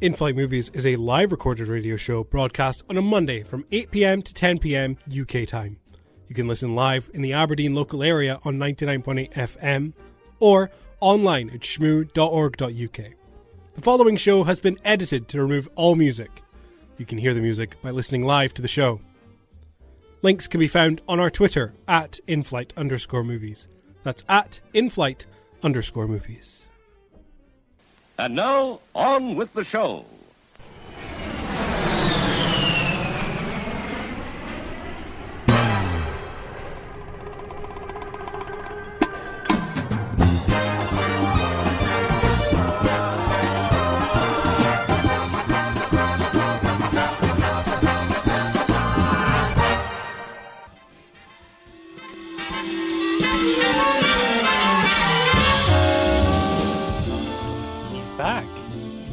In-Flight Movies is a live recorded radio show broadcast on a Monday from 8 p.m. to 10 p.m. UK time. You can listen live in the Aberdeen local area on 99.8 FM or online at shmoo.org.uk. The following show has been edited to remove all music. You can hear the music by listening live to the show. Links can be found on our Twitter at inflight_movies. That's at inflight_movies. And now, on with the show.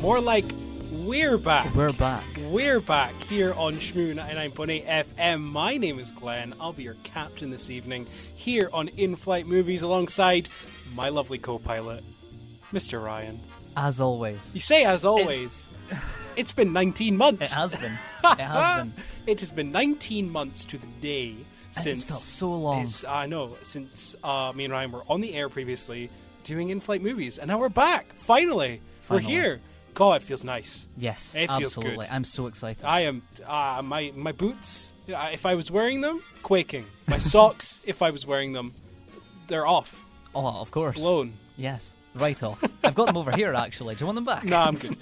More like we're back. We're back. We're back here on Shmoo 99.8 FM. My name is Glenn. I'll be your captain this evening here on In-Flight Movies alongside my lovely co-pilot, Mr. Ryan. As always. You say as always. It's been 19 months. It has been. It has been. It has been 19 months to the day since... It's felt so long. I know. Since me and Ryan were on the air previously doing In-Flight Movies. And now we're back. Finally. We're here. God, it feels nice. Yes, it feels absolutely. Good. I'm so excited. I am. My boots, if I was wearing them, quaking. My socks, if I was wearing them, they're off. Oh, of course. Blown. Yes, right off. I've got them over here, actually. Do you want them back? No, I'm good.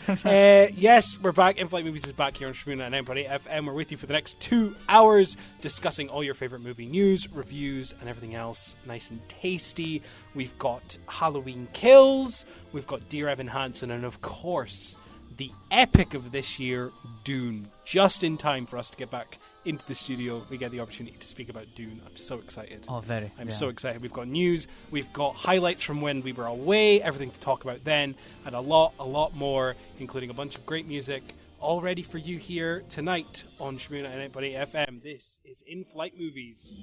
Yes, we're back. In-Flight Movies is back here on Shmoo 99.8 FM. We're with you for the next 2 hours discussing all your favourite movie news, reviews, and everything else nice and tasty. We've got Halloween Kills, we've got Dear Evan Hansen, and of course, the epic of this year, Dune. Just in time for us to get back into the studio, we get the opportunity to speak about Dune. I'm so excited. Oh, very. I'm so excited. We've got news, we've got highlights from when we were away, everything to talk about then, and a lot more, including a bunch of great music, all ready for you here tonight on Shmoo 99.8 FM. This is In-Flight Movies.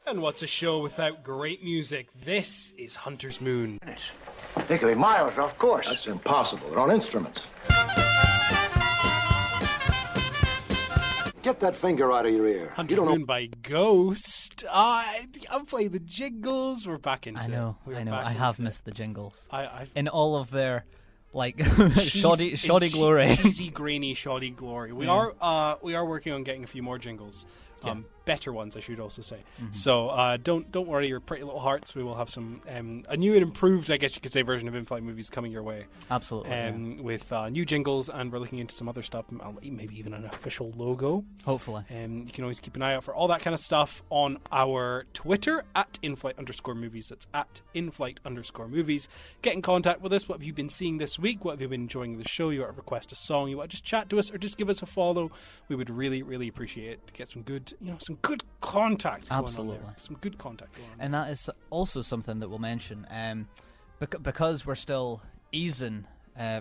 And what's a show without great music? This is Hunter's Moon. They could be miles off course. That's impossible. They're on instruments. Get that finger out of your ear. Hunter's Moon by Ghost. I'm playing the jingles. We're back into it. I know. I have missed the jingles. In all of their, like, shoddy glory. Cheesy, grainy, shoddy glory. We are working on getting a few more jingles. Better ones, I should also say. Mm-hmm. So don't worry, your pretty little hearts. We will have some a new and improved, I guess you could say, version of In-Flight Movies coming your way. Absolutely. With new jingles, and we're looking into some other stuff. Maybe even an official logo. Hopefully. You can always keep an eye out for all that kind of stuff on our Twitter at @inflight_movies. That's at @inflight_movies. Get in contact with us. What have you been seeing this week? What have you been enjoying the show? You want to request a song? You want to just chat to us or just give us a follow? We would really, really appreciate it to get some good, some good contact going Absolutely. on there. Some good contact going on. And that is also something that we'll mention. Because we're still easing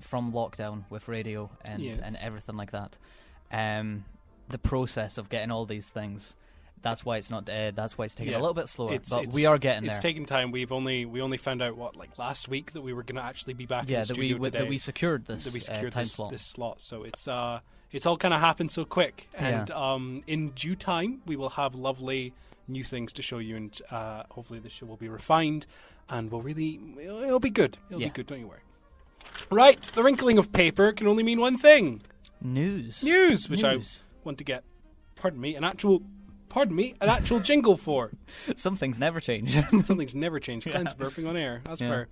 from lockdown with radio and everything like that. The process of getting all these things, that's why it's not. That's why it's taking a little bit slower. But we are getting there. It's taking time. We only found out last week that we were going to actually be back in the studio today. That we secured this. This slot. So it's all kind of happened so quick. And in due time, we will have lovely new things to show you, and hopefully the show will be refined, and it'll be good. It'll be good. Don't you worry. Right, the wrinkling of paper can only mean one thing. News, which I want to get, an actual jingle for. Some things never change. Some things never change. Glenn's burping on air. That's fair.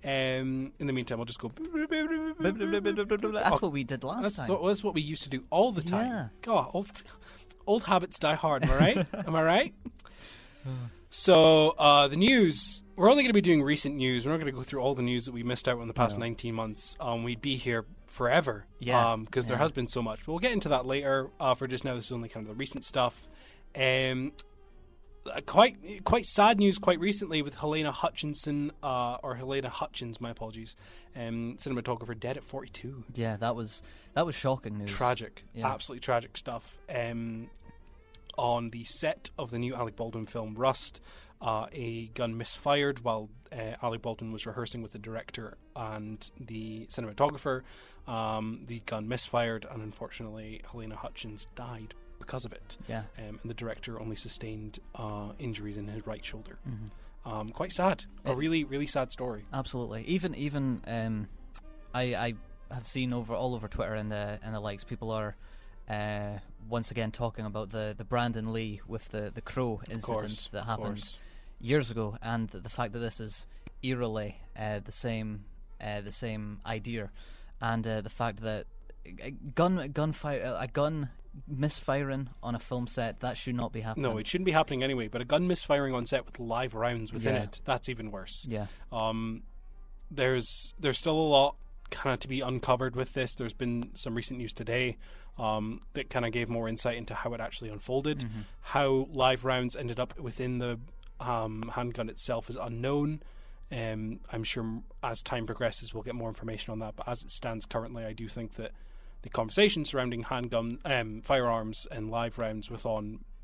In the meantime, I'll just go... That's what we did last time. That's what we used to do all the time. Yeah. God, old habits die hard, am I right? Am I right? So, the news... We're only going to be doing recent news. We're not going to go through all the news that we missed out on the past 19 months. We'd be here forever. Because there has been so much. But we'll get into that later. For just now, this is only kind of the recent stuff. Quite sad news quite recently with Halyna Hutchins, my apologies, cinematographer, dead at 42. Yeah, that was shocking news. Tragic, absolutely tragic stuff. On the set of the new Alec Baldwin film Rust, a gun misfired while Ali Baldwin was rehearsing with the director and the cinematographer. The gun misfired, and unfortunately Halyna Hutchins died because of it. Yeah. And the director only sustained injuries in his right shoulder. Quite sad. A really, really sad story. Absolutely. Even I have seen all over Twitter and the likes, people are once again talking about the Brandon Lee with the crow incident that happened years ago, and the fact that this is eerily the same idea, and the fact that a gun misfiring on a film set, that should not be happening. No, it shouldn't be happening anyway, but a gun misfiring on set with live rounds within it, that's even worse. Yeah. There's still a lot kind of to be uncovered with this. There's been some recent news today that kind of gave more insight into how it actually unfolded. How live rounds ended up within the handgun itself is unknown. I'm sure as time progresses we'll get more information on that, but as it stands currently, I do think that the conversation surrounding handgun firearms and live rounds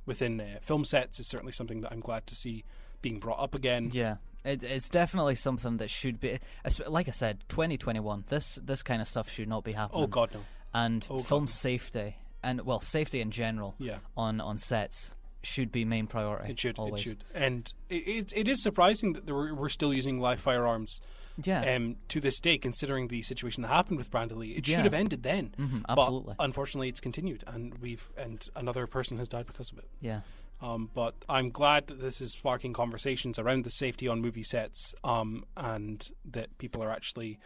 within film sets is certainly something that I'm glad to see being brought up again. Yeah, it's definitely something that should be, like I said, 2021, this kind of stuff should not be happening. Oh God, no. And film safety, and well, safety in general, on sets should be main priority. It should, always. It should. And it is surprising that we're still using live firearms to this day, considering the situation that happened with Brandon Lee. It should have ended then. Absolutely. But unfortunately it's continued, and another person has died because of it. Yeah. But I'm glad that this is sparking conversations around the safety on movie sets, and that people are actually,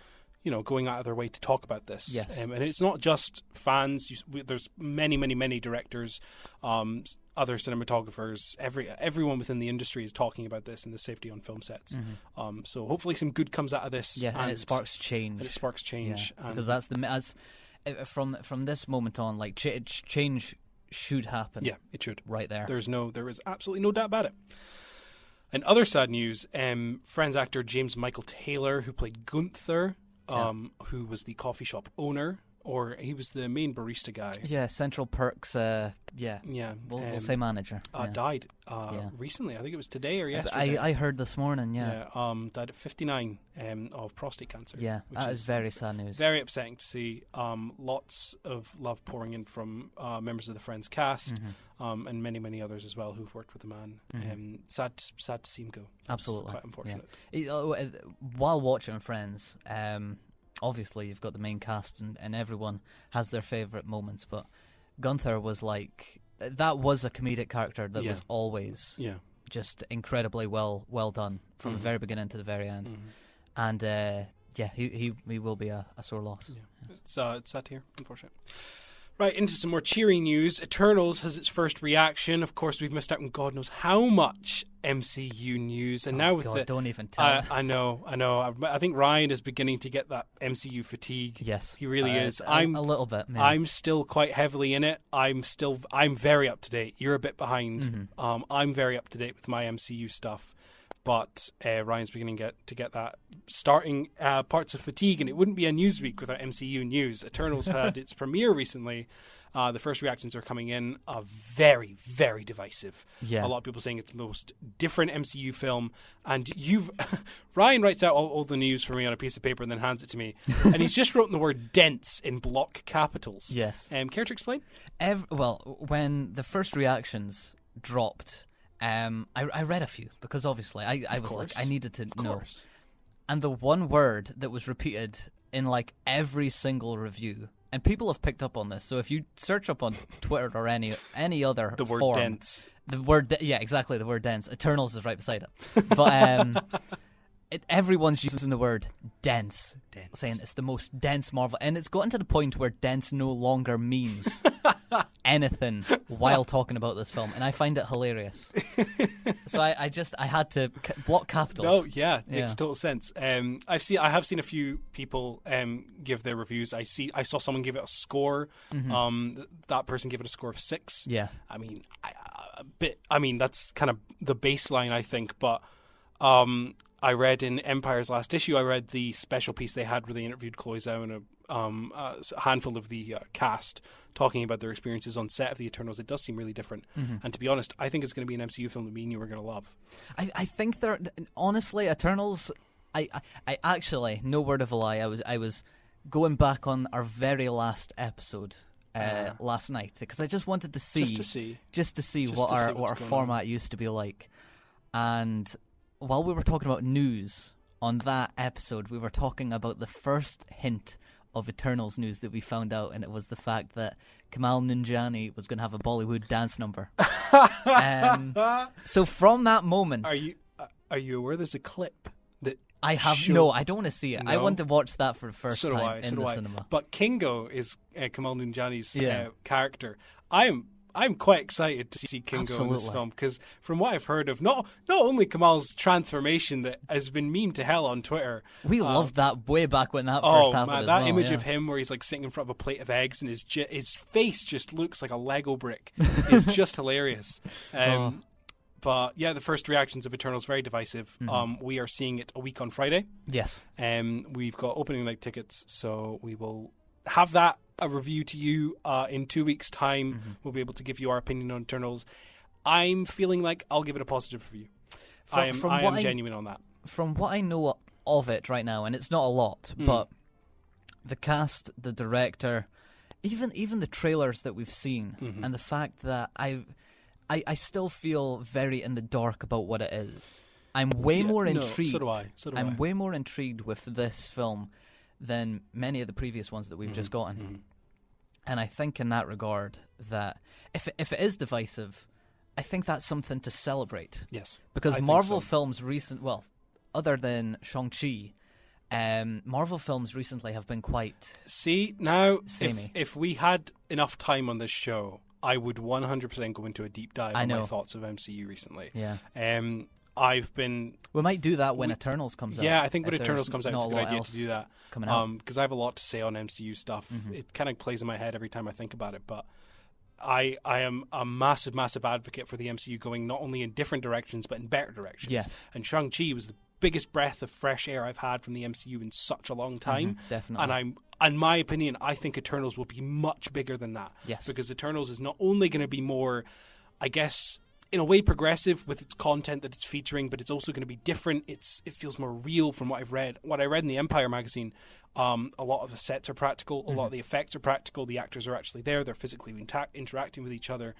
going out of their way to talk about this. Yes. And it's not just fans. There's many directors, other cinematographers, everyone within the industry is talking about this and the safety on film sets. So hopefully some good comes out of this. Yeah, and it sparks change. Yeah, because that's from this moment on, like change should happen. Yeah, it should. Right there. There is absolutely no doubt about it. And other sad news, Friends actor James Michael Taylor, who played Gunther, who was the coffee shop owner, or he was the main barista guy. Yeah, Central Perks, we'll say manager. Died recently. I think it was today or yesterday. I heard this morning, died at 59 of prostate cancer. Yeah, that is very sad news. Very upsetting to see. Lots of love pouring in from members of the Friends cast, and many others as well who've worked with the man. Sad to see him go. Absolutely. It's quite unfortunate. Yeah. While watching Friends, obviously you've got the main cast and everyone has their favourite moments, but Gunther was that was a comedic character that was always just incredibly well done from the very beginning to the very end. And he will be a sore loss. It's sad to hear, unfortunately. Right, into some more cheery news. Eternals has its first reaction. Of course, we've missed out on God knows how much MCU news, and now with don't even tell. I know. I think Ryan is beginning to get that MCU fatigue. Yes, he really is. I'm a little bit. Maybe. I'm still quite heavily in it. I'm very up to date. You're a bit behind. I'm very up to date with my MCU stuff. But Ryan's beginning to get that starting parts of fatigue, and it wouldn't be a news week without MCU news. Eternals had its premiere recently. The first reactions are coming in, very, very divisive. Yeah. A lot of people saying it's the most different MCU film, and Ryan writes out all the news for me on a piece of paper and then hands it to me, and he's just written the word dense in block capitals. Yes. Care to explain? When the first reactions dropped, I read a few because obviously I was like, I needed to know. And the one word that was repeated in like every single review, and people have picked up on this, so if you search up on Twitter or any other the word forum, dense, the word exactly, the word dense, Eternals is right beside it. But everyone's using the word dense, saying it's the most dense Marvel, and it's gotten to the point where dense no longer means anything while talking about this film, and I find it hilarious. So I had to block capitals. No, yeah, makes total sense. I have seen a few people give their reviews. I saw someone give it a score. That person gave it a score of 6. Yeah, I mean that's kind of the baseline, I think, but I read in Empire's last issue, I read the special piece they had where they interviewed Chloe Zhao a handful of the cast talking about their experiences on set of the Eternals, it does seem really different. And to be honest, I think it's going to be an MCU film that me and you are going to love. I think they're honestly Eternals. I actually, no word of a lie, I was going back on our very last episode last night because I just wanted to see what our format used to be like. And while we were talking about news on that episode, we were talking about the first hint of Eternals news that we found out, and it was the fact that Kamal Nanjiani was going to have a Bollywood dance number. So from that moment, are you aware there's a clip that I have? No, I don't want to see it. No? I want to watch that for the first time in the cinema. But Kingo is Kamal Nanjiani's character. I'm quite excited to see Kingo in this film because from what I've heard of not only Kamal's transformation that has been memed to hell on Twitter. We loved that way back when that first happened. Man, that image of him where he's like sitting in front of a plate of eggs and his face just looks like a Lego brick is just hilarious. But yeah, the first reactions of Eternals very divisive. We are seeing it a week on Friday. Yes. We've got opening night tickets, so we will have that a review to you in 2 weeks' time. We'll be able to give you our opinion on Eternals. I'm feeling like I'll give it a positive review. I am genuine on that. From what I know of it right now, and it's not a lot, but the cast, the director, even the trailers that we've seen, and the fact that I still feel very in the dark about what it is. I'm way more intrigued. So do I. I'm way more intrigued with this film than many of the previous ones that we've just gotten. And I think in that regard that if it is divisive, I think that's something to celebrate. Yes. Because Marvel films other than Shang-Chi, Marvel films recently have been quite samey. If we had enough time on this show, I would 100% go into a deep dive on my thoughts of MCU recently. Yeah. We might do that when Eternals comes out. Yeah, I think when Eternals comes out, it's a good idea to do that. Because I have a lot to say on MCU stuff. It kind of plays in my head every time I think about it. But I am a massive, massive advocate for the MCU going not only in different directions, but in better directions. Yes. And Shang-Chi was the biggest breath of fresh air I've had from the MCU in such a long time. Definitely. And in my opinion, I think Eternals will be much bigger than that. Yes. Because Eternals is not only going to be more, I guess, in a way progressive with its content that it's featuring, but it's also going to be different. It feels more real from what I've read. What I read in the Empire magazine, a lot of the sets are practical, a lot of the effects are practical, the actors are actually there, they're physically interacting with each other.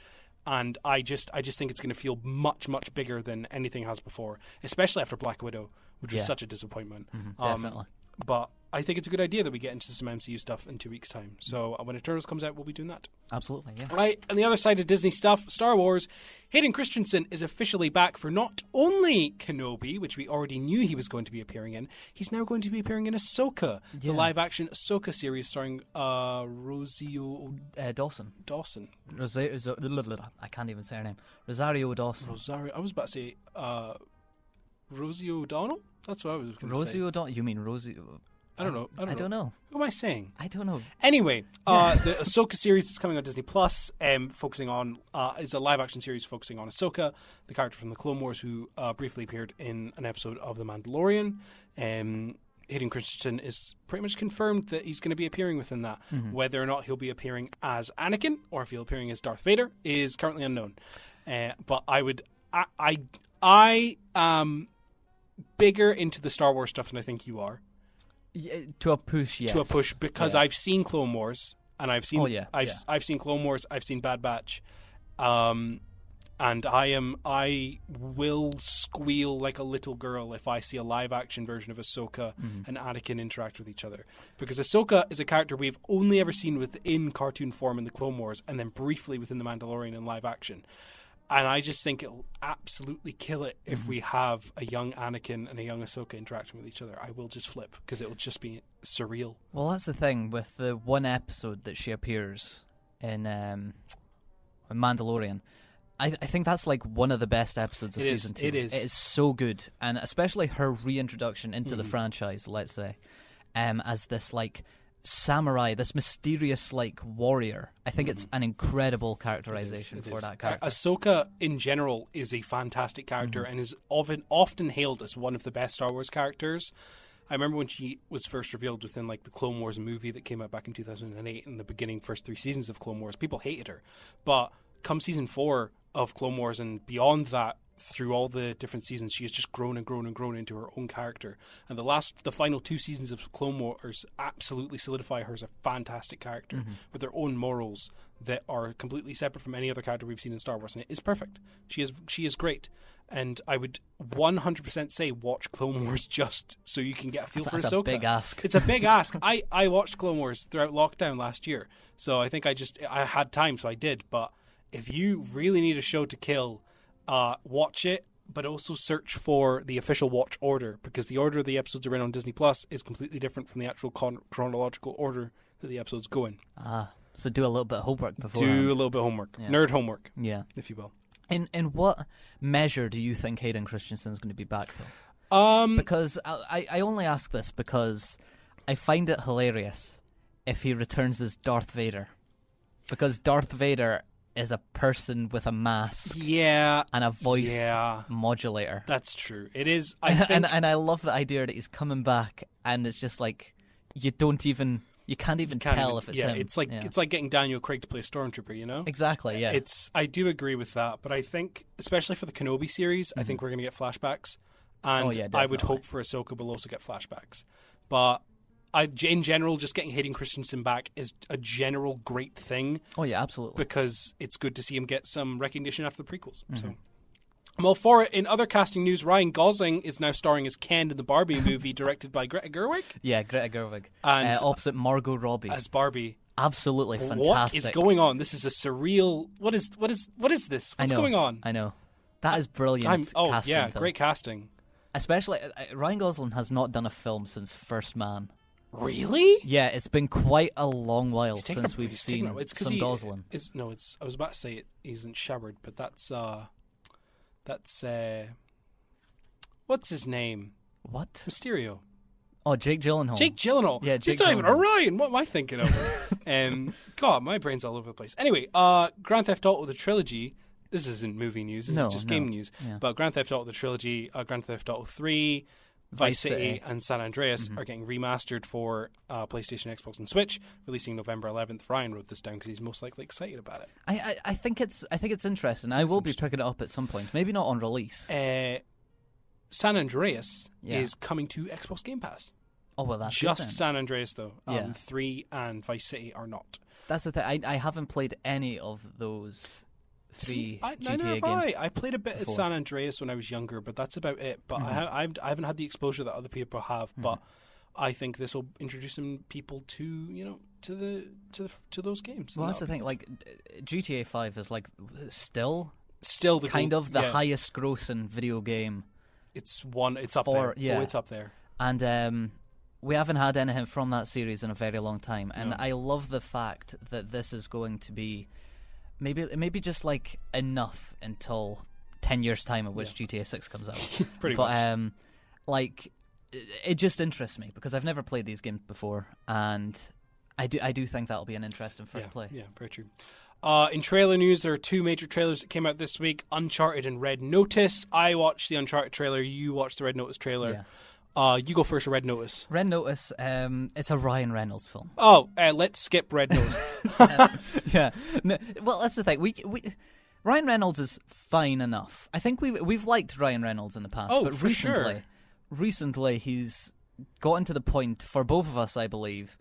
And I just think it's going to feel much, much bigger than anything has before, especially after Black Widow, which was such a disappointment. Definitely. But I think it's a good idea that we get into some MCU stuff in 2 weeks' time. So when Eternals comes out, we'll be doing that. Absolutely, yeah. Right, on the other side of Disney stuff, Star Wars, Hayden Christensen is officially back for not only Kenobi, which we already knew he was going to be appearing in, he's now going to be appearing in Ahsoka, the live-action Ahsoka series starring Rosario Dawson. I can't even say her name. Rosario Dawson. I was about to say Rosie O'Donnell? That's what I was going to say. Rosie O'Donnell? You mean Rosie... I don't know. I don't know. Who am I saying? I don't know. Anyway, the Ahsoka series that's coming on Disney Plus, focusing on is a live-action series focusing on Ahsoka, the character from the Clone Wars who briefly appeared in an episode of The Mandalorian. Hayden Christensen is pretty much confirmed that he's going to be appearing within that. Whether or not he'll be appearing as Anakin or if he'll be appearing as Darth Vader is currently unknown. But I am bigger into the Star Wars stuff than I think you are. To a push, yes. To a push, because I've seen Clone Wars, and I've seen I've seen Clone Wars, I've seen Bad Batch, and I will squeal like a little girl if I see a live action version of Ahsoka and Anakin interact with each other, because Ahsoka is a character we've only ever seen within cartoon form in the Clone Wars, and then briefly within the Mandalorian in live action. And I just think it'll absolutely kill it if we have a young Anakin and a young Ahsoka interacting with each other. I will just flip because it'll just be surreal. Well, that's the thing with the one episode that she appears in Mandalorian. I think that's like one of the best episodes of season 2. It is. It is so good, and especially her reintroduction into the franchise. Let's say, as this like samurai, this mysterious like warrior. I think it's an incredible characterization for that character. Ahsoka in general is a fantastic character and is often hailed as one of the best Star Wars characters. I remember when she was first revealed within like the Clone Wars movie that came out back in 2008, in the beginning first 3 seasons of Clone Wars, people hated her. But come season 4 of Clone Wars and beyond that, through all the different seasons, she has just grown and grown and grown into her own character. And the final 2 seasons of Clone Wars absolutely solidify her as a fantastic character with her own morals that are completely separate from any other character we've seen in Star Wars. And it is perfect. She is great. And I would 100% say watch Clone Wars just so you can get a feel for Ahsoka. That's a big ask. It's a big ask. I watched Clone Wars throughout lockdown last year. So I think I had time, so I did. But if you really need a show to kill, watch it, but also search for the official watch order, because the order the episodes are in on Disney Plus is completely different from the actual chronological order that the episodes go in. So do a little bit of homework before. Do a little bit of homework. Yeah. Nerd homework. Yeah. If you will. In what measure do you think Hayden Christensen is going to be back, though? Because I only ask this because I find it hilarious if he returns as Darth Vader. Because Darth Vader is a person with a mask, and a voice modulator. That's true. It is. I think, and I love the idea that he's coming back, and it's just like you can't even tell if it's him. It's like getting Daniel Craig to play a stormtrooper. You know, exactly. Yeah, I do agree with that, but I think especially for the Kenobi series, I think we're going to get flashbacks, and I would hope for Ahsoka will also get flashbacks, but. In general, just getting Hayden Christensen back is a general great thing. Oh, yeah, absolutely. Because it's good to see him get some recognition after the prequels. So I'm all for it. In other casting news, Ryan Gosling is now starring as Ken in the Barbie movie directed by Greta Gerwig. Yeah, Greta Gerwig. And opposite Margot Robbie. As Barbie. Absolutely fantastic. What is going on? This is a surreal... What is this? What's going on? I know. That is brilliant casting. Yeah, great casting. Especially, Ryan Gosling has not done a film since First Man. Really? Yeah, it's been quite a long while since we've seen some Gosling. I was about to say he isn't showered, but that's what's his name? What? Mysterio. Oh, Jake Gyllenhaal. Jake Gyllenhaal. Yeah, Jake He's not even Gyllenhaal. Orion. What am I thinking of? God, my brain's all over the place. Anyway, Grand Theft Auto the Trilogy. This isn't movie news. This is just game news. Yeah. But Grand Theft Auto the Trilogy, Grand Theft Auto 3, Vice City and San Andreas are getting remastered for PlayStation, Xbox, and Switch, releasing November 11th. Ryan wrote this down because he's most likely excited about it. I think it's interesting. I will be picking it up at some point. Maybe not on release. San Andreas is coming to Xbox Game Pass. Oh well, that's just San Andreas though. Yeah. 3 and Vice City are not. That's the thing. I haven't played any of those. GTA games. I played a bit of San Andreas when I was younger, but that's about it. But I haven't had the exposure that other people have. But I think this will introduce some people to those games. Well, that's the thing. Like GTA 5 is like still the kind of the highest grossing video game. It's up there. Yeah. Oh, it's up there. And we haven't had anything from that series in a very long time. And I love the fact that this is going to be. Maybe just like enough until 10 years' time at which GTA 6 comes out. Pretty much. Like it just interests me because I've never played these games before, and I do think that'll be an interesting first play. Yeah, very true. In trailer news, there are 2 major trailers that came out this week: Uncharted and Red Notice. I watched the Uncharted trailer. You watched the Red Notice trailer. Yeah. You go first. Red Notice. Red Notice. It's a Ryan Reynolds film. Oh, let's skip Red Notice. Yeah. No, well, that's the thing. We Ryan Reynolds is fine enough. I think we've liked Ryan Reynolds in the past. Oh, but for recently he's gotten to the point for both of us, I believe,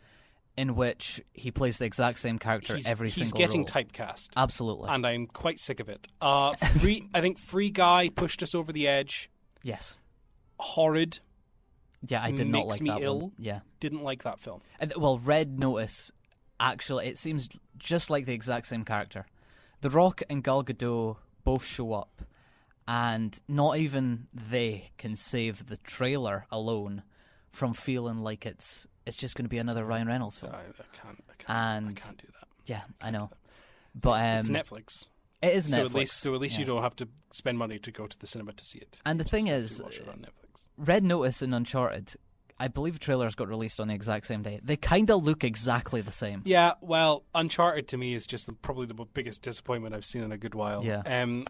in which he plays the exact same character every single role. He's getting typecast. Absolutely. And I'm quite sick of it. I think Free Guy pushed us over the edge. Yes. Horrid. Yeah, I did not Makes like me that ill. one. Yeah. Didn't like that film. Well, Red Notice, actually, it seems just like the exact same character. The Rock and Gal Gadot both show up, and not even they can save the trailer alone from feeling like it's just going to be another Ryan Reynolds film. I can't do that. Yeah, I know. But it's Netflix. It is Netflix. So at least you don't have to spend money to go to the cinema to see it. And the thing is, watch it on Netflix. Red Notice and Uncharted, I believe the trailers got released on the exact same day. They kind of look exactly the same. Yeah, well, Uncharted to me is just probably the biggest disappointment I've seen in a good while. Yeah.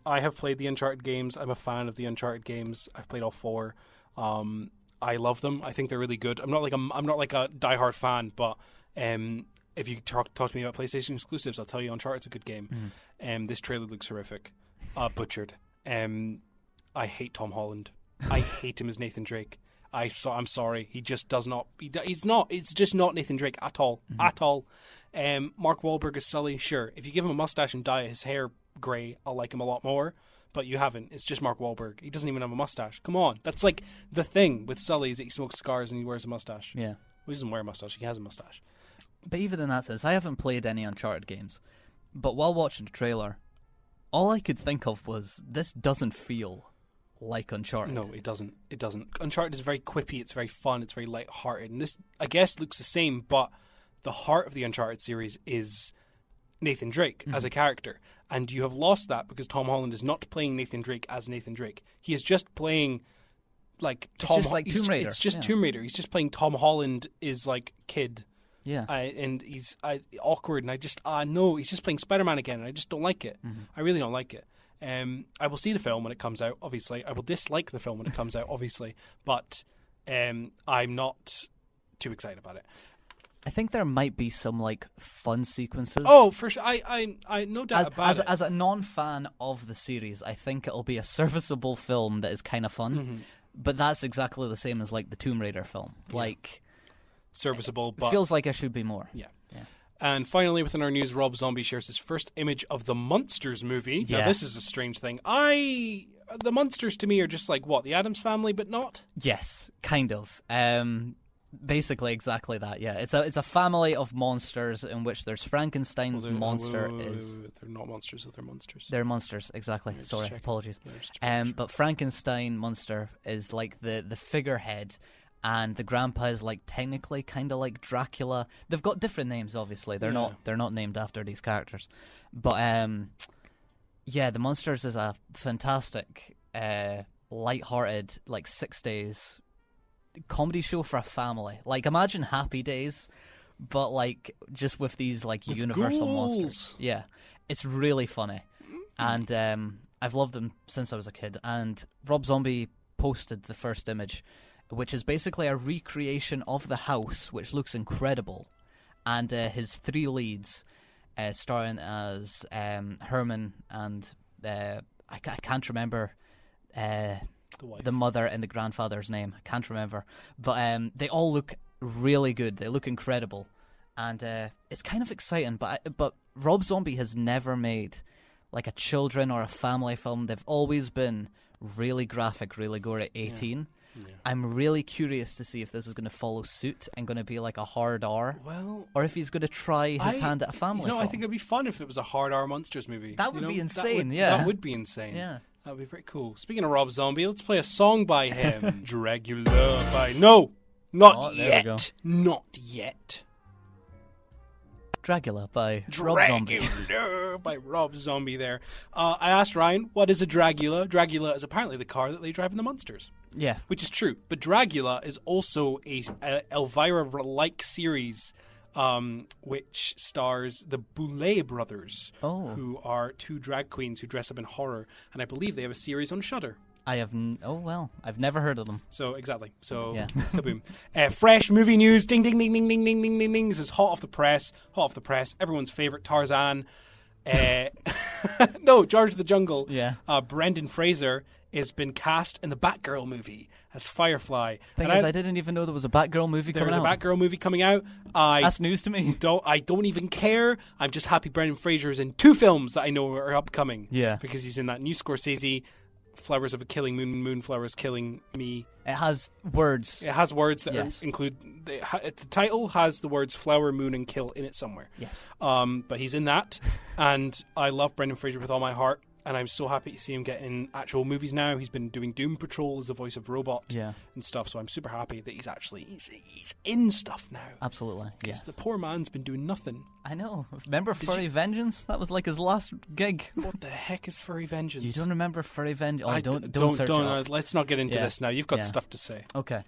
I have played the Uncharted games. I'm a fan of the Uncharted games. I've played all 4. I love them. I think they're really good. I'm not like a diehard fan, but if you talk to me about PlayStation exclusives, I'll tell you Uncharted's a good game. This trailer looks horrific. Butchered. I hate Tom Holland. I hate him as Nathan Drake. I'm sorry. He just does not. He's not. It's just not Nathan Drake at all. At all. Mark Wahlberg is Sully. Sure. If you give him a mustache and dye his hair grey, I'll like him a lot more. But you haven't. It's just Mark Wahlberg. He doesn't even have a mustache. Come on. That's like the thing with Sully is that he smokes cigars and he wears a mustache. Yeah. Well, he doesn't wear a mustache. He has a mustache. But even in that sense, I haven't played any Uncharted games. But while watching the trailer, all I could think of was, this doesn't feel like Uncharted. No, it doesn't. It doesn't. Uncharted is very quippy. It's very fun. It's very light-hearted. And this, I guess, looks the same, but the heart of the Uncharted series is Nathan Drake as a character. And you have lost that because Tom Holland is not playing Nathan Drake as Nathan Drake. He is just playing like Tom. It's just like Tomb Raider. It's just Tomb Raider. He's just playing Tom Holland is like kid. Yeah. And he's awkward, and I just no, he's just playing Spider-Man again, and I just don't like it. I really don't like it. I will see the film when it comes out, obviously. I will dislike the film when it comes out, obviously. But I'm not too excited about it. I think there might be some like fun sequences. Oh, for sure. I no doubt about it. As a non-fan of the series, I think it'll be a serviceable film that is kind of fun. But that's exactly the same as like the Tomb Raider film. Yeah. Like serviceable, but feels like it should be more. Yeah. And finally, within our news, Rob Zombie shares his first image of the Munsters movie. Yeah. Now, this is a strange thing. The Munsters to me are just like, what, the Addams Family, but not? Yes, kind of. Basically, exactly that. Yeah, it's a family of monsters in which there's Frankenstein's monster is. They're not monsters, they're monsters. They're monsters, exactly. Yeah, sorry, apologies. Yeah, but Frankenstein monster is like the figurehead. And the grandpa is like technically kind of like Dracula. They've got different names, obviously. They're not named after these characters. But the Munsters is a fantastic, light-hearted, like 6 days comedy show for a family. Like imagine Happy Days, but like just with these like with universal ghouls. Monsters. Yeah, it's really funny, and I've loved them since I was a kid. And Rob Zombie posted the first image, which is basically a recreation of the house, which looks incredible. And his three leads, starring as Herman and I can't remember the mother and the grandfather's name. I can't remember. But they all look really good. They look incredible. And it's kind of exciting. But Rob Zombie has never made like a children or a family film. They've always been really graphic, really gory, 18. Yeah. Yeah. I'm really curious to see if this is going to follow suit and going to be like a hard R, or if he's going to try his hand at a family film. I think it'd be fun if it was a hard R Monsters movie. That would be insane, that would be insane. Yeah. That would be pretty cool. Speaking of Rob Zombie, let's play a song by him. Dragula by... No! Not yet! Not yet. Dragula by Rob Zombie. Dragula by Rob Zombie there. I asked Ryan, what is a Dragula? Dragula is apparently the car that they drive in the Munsters. Yeah. Which is true. But Dragula is also a Elvira-like series which stars the Boulet brothers, who are two drag queens who dress up in horror. And I believe they have a series on Shudder. I've never heard of them. So, exactly. So, yeah. Kaboom. Fresh movie news. Ding, ding, ding, ding, ding, ding, ding, ding, ding. This is hot off the press. Hot off the press. Everyone's favorite Tarzan. No, George of the Jungle. Yeah. Brendan Fraser has been cast in the Batgirl movie as Firefly. I didn't even know there was a Batgirl movie coming out. There was a Batgirl movie coming out. That's news to me. I don't even care. I'm just happy Brendan Fraser is in two films that I know are upcoming. Yeah. Because he's in that new Scorsese, Flowers of a Killing Moon, Moonflowers Killing Me. It has words. It has words that include... The title has the words Flower, Moon, and Kill in it somewhere. Yes. But he's in that, and I love Brendan Fraser with all my heart, and I'm so happy to see him get in actual movies now. He's been doing Doom Patrol as the voice of Robot and stuff, so I'm super happy that he's in stuff now. Absolutely, yes. The poor man's been doing nothing. I know. Remember Furry Vengeance? That was like his last gig. What the heck is Furry Vengeance? You don't remember Furry Vengeance? Oh, don't search it up. Let's not get into this now. You've got stuff to say. Okay.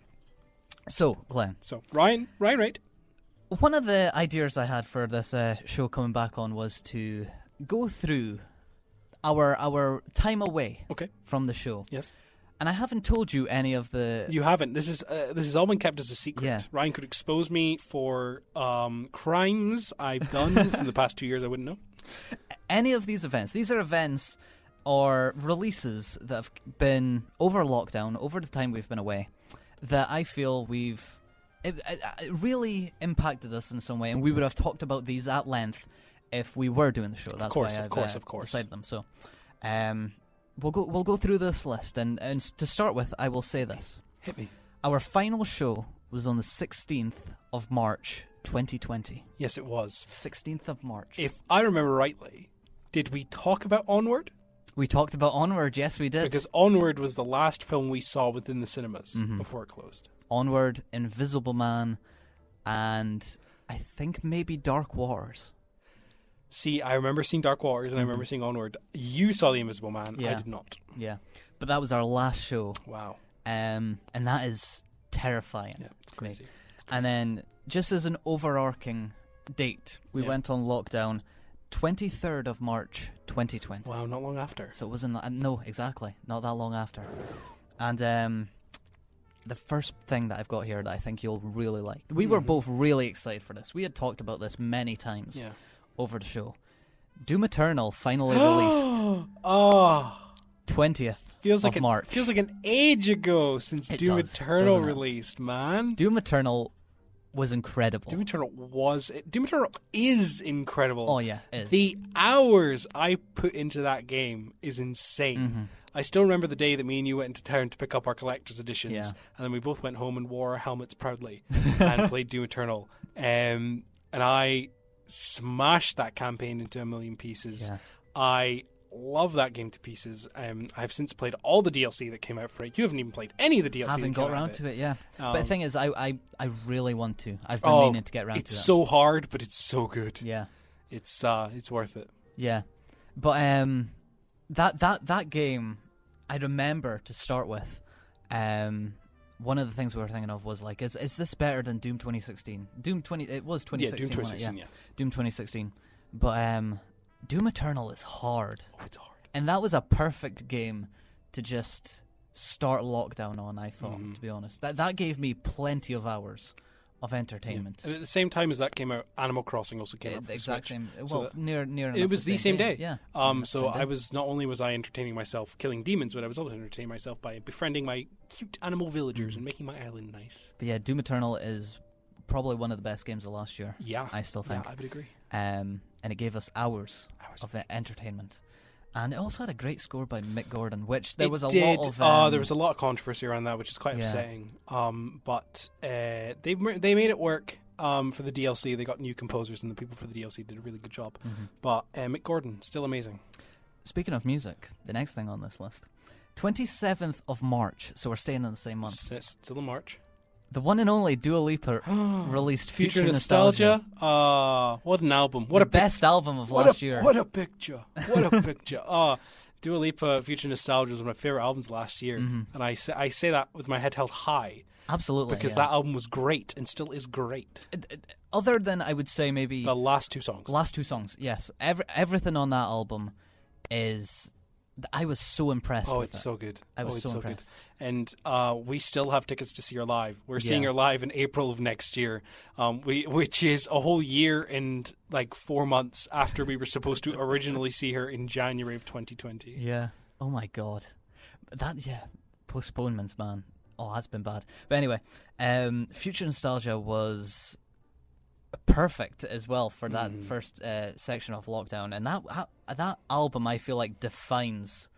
So, Glenn. So, Ryan, right. One of the ideas I had for this show coming back on was to go through our time away from the show. Yes. And I haven't told you any of the... You haven't. This has all been kept as a secret. Yeah. Ryan could expose me for crimes I've done from the past 2 years I wouldn't know. Any of these events. These are events or releases that have been over lockdown, over the time we've been away, that I feel it really impacted us in some way, and we would have talked about these at length if we were doing the show. That's why I've decided them. So, we'll go through this list, and to start with, I will say this: hit me. Our final show was on the 16th of March, 2020. Yes, it was 16th of March. If I remember rightly, did we talk about Onward? We talked about Onward. Yes, we did. Because Onward was the last film we saw within the cinemas before it closed. Onward, Invisible Man, and I think maybe Dark Waters. See, I remember seeing Dark Waters and I remember seeing Onward. You saw The Invisible Man. Yeah. I did not. Yeah, but that was our last show. Wow. And that is terrifying. Yeah, it's crazy. And then, just as an overarching date, we went on lockdown 23rd of March 2020. Wow, not long after. So it wasn't... No, exactly. Not that long after. And the first thing that I've got here that I think you'll really like. We were both really excited for this. We had talked about this many times over the show. Doom Eternal finally released. 20th of March. Feels like an age ago since Doom Eternal released, man. Doom Eternal was incredible. Doom Eternal is incredible. Oh yeah, it is. The hours I put into that game is insane. I still remember the day that me and you went into town to pick up our collector's editions, and then we both went home and wore our helmets proudly and played Doom Eternal. And I smashed that campaign into a million pieces. Yeah. I love that game to pieces. I've since played all the DLC that came out for it. You haven't even played any of the DLC. I haven't got around to it, yeah. But the thing is, I really want to. I've been meaning to get around to it. It's so hard, but it's so good. Yeah. It's worth it. Yeah. But that game, I remember to start with, one of the things we were thinking of was like, is this better than Doom 2016? It was 2016. Yeah, Doom 2016, yeah. Doom 2016. But Doom Eternal is hard. Oh, it's hard. And that was a perfect game to just start lockdown on, I thought, to be honest. That gave me plenty of hours of entertainment. Yeah. And at the same time as that came out, Animal Crossing also came out for the exact Switch. same. Well, So near enough. it was the same day. Yeah. So I was not only was I entertaining myself killing demons, but I was also entertaining myself by befriending my cute animal villagers and making my island nice. But yeah, Doom Eternal is probably one of the best games of last year. Yeah, I still think. Yeah, I would agree. And it gave us hours of entertainment. And it also had a great score by Mick Gordon, which there was a lot of controversy around that, which is quite upsetting. But they made it work for the DLC. They got new composers, and the people for the DLC did a really good job. But Mick Gordon, still amazing. Speaking of music, the next thing on this list, 27th of March, so we're staying in the same month. Still in March. The one and only Dua Lipa released Future Nostalgia. What an album. What the best album of last year. What a picture. What a picture. Dua Lipa, Future Nostalgia was one of my favourite albums last year. And I say that with my head held high. Absolutely. Because that album was great and still is great. Other than, I would say, maybe... the last two songs. Yes. Everything on that album is... I was so impressed with it. Oh, it's so good. I was so impressed. Good. And we still have tickets to see her live. We're seeing her live in April of next year, which is a whole year and like 4 months after we were supposed to originally see her in January of 2020. Yeah. Oh my God. Postponements, man. Oh, that's been bad. But anyway, Future Nostalgia was perfect as well for that first section of lockdown, and that album I feel like defines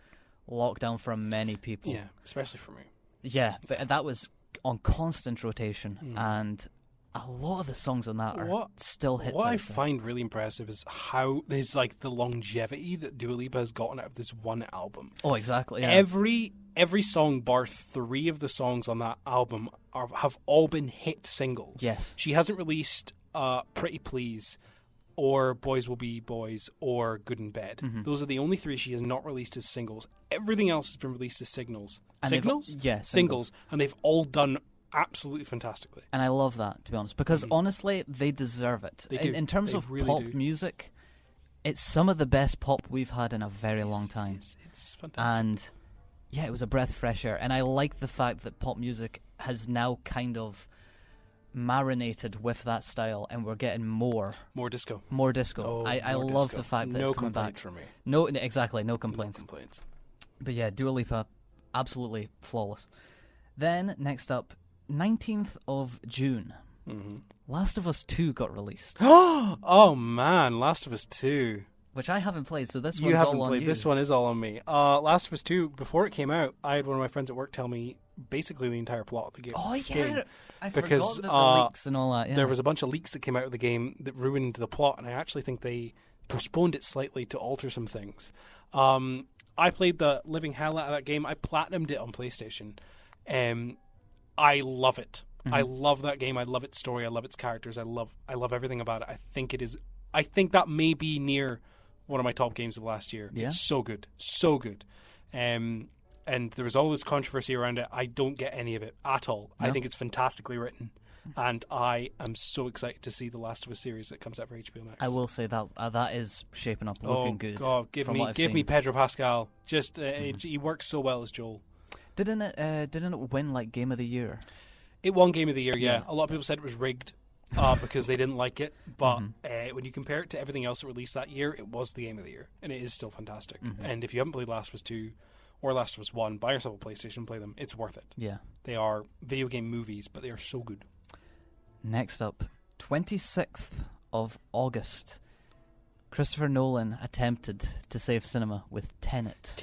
lockdown for many people. Yeah, especially for me. Yeah, but that was on constant rotation, and a lot of the songs on that are still hits. What I find really impressive is how there's like the longevity that Dua Lipa has gotten out of this one album. Oh, exactly. Yeah. Every song, bar 3 of the songs on that album, have all been hit singles. Yes, she hasn't released Pretty Please or Boys Will Be Boys or Good in Bed. Those are the only 3 she has not released as singles. Everything else has been released as singles. Singles. And they've all done absolutely fantastically. And I love that, to be honest, because honestly, they deserve it. They do. In terms of really pop music, it's some of the best pop we've had in a very long time. It's fantastic. And it was a breath of fresh air. And I like the fact that pop music has now kind of marinated with that style, and we're getting more disco. Oh, I love disco. the fact that no it's coming back. complaints from me. No, exactly, no complaints. No complaints. But yeah, Dua Lipa, absolutely flawless. Then next up, 19th of June, Last of Us 2 got released. Oh man, Last of Us 2. Which I haven't played, so this You one's haven't all on played. you. This one is all on me. Last of Us 2, before it came out, I had one of my friends at work tell me basically the entire plot of the game. Oh yeah, game. I Because, forgot that the leaks and all that. Yeah. There was a bunch of leaks that came out of the game that ruined the plot, and I actually think they postponed it slightly to alter some things. I played the living hell out of that game. I platinumed it on PlayStation. I love it. I love that game. I love its story. I love its characters. I love everything about it. I think that may be near one of my top games of last year. Yeah. It's so good. So good. And there was all this controversy around it. I don't get any of it at all. No. I think it's fantastically written. And I am so excited to see the Last of Us series that comes out for HBO Max. I will say that is shaping up, looking good. Oh God, give me Pedro Pascal. Just he works so well as Joel. Didn't it win like Game of the Year? It won Game of the Year. Yeah. A lot of people said it was rigged because they didn't like it. But when you compare it to everything else that released that year, it was the Game of the Year, and it is still fantastic. And if you haven't played Last of Us 2 or Last of Us 1, buy yourself a PlayStation and play them. It's worth it. Yeah. They are video game movies, but they are so good. Next up, 26th of August, Christopher Nolan attempted to save cinema with Tenet.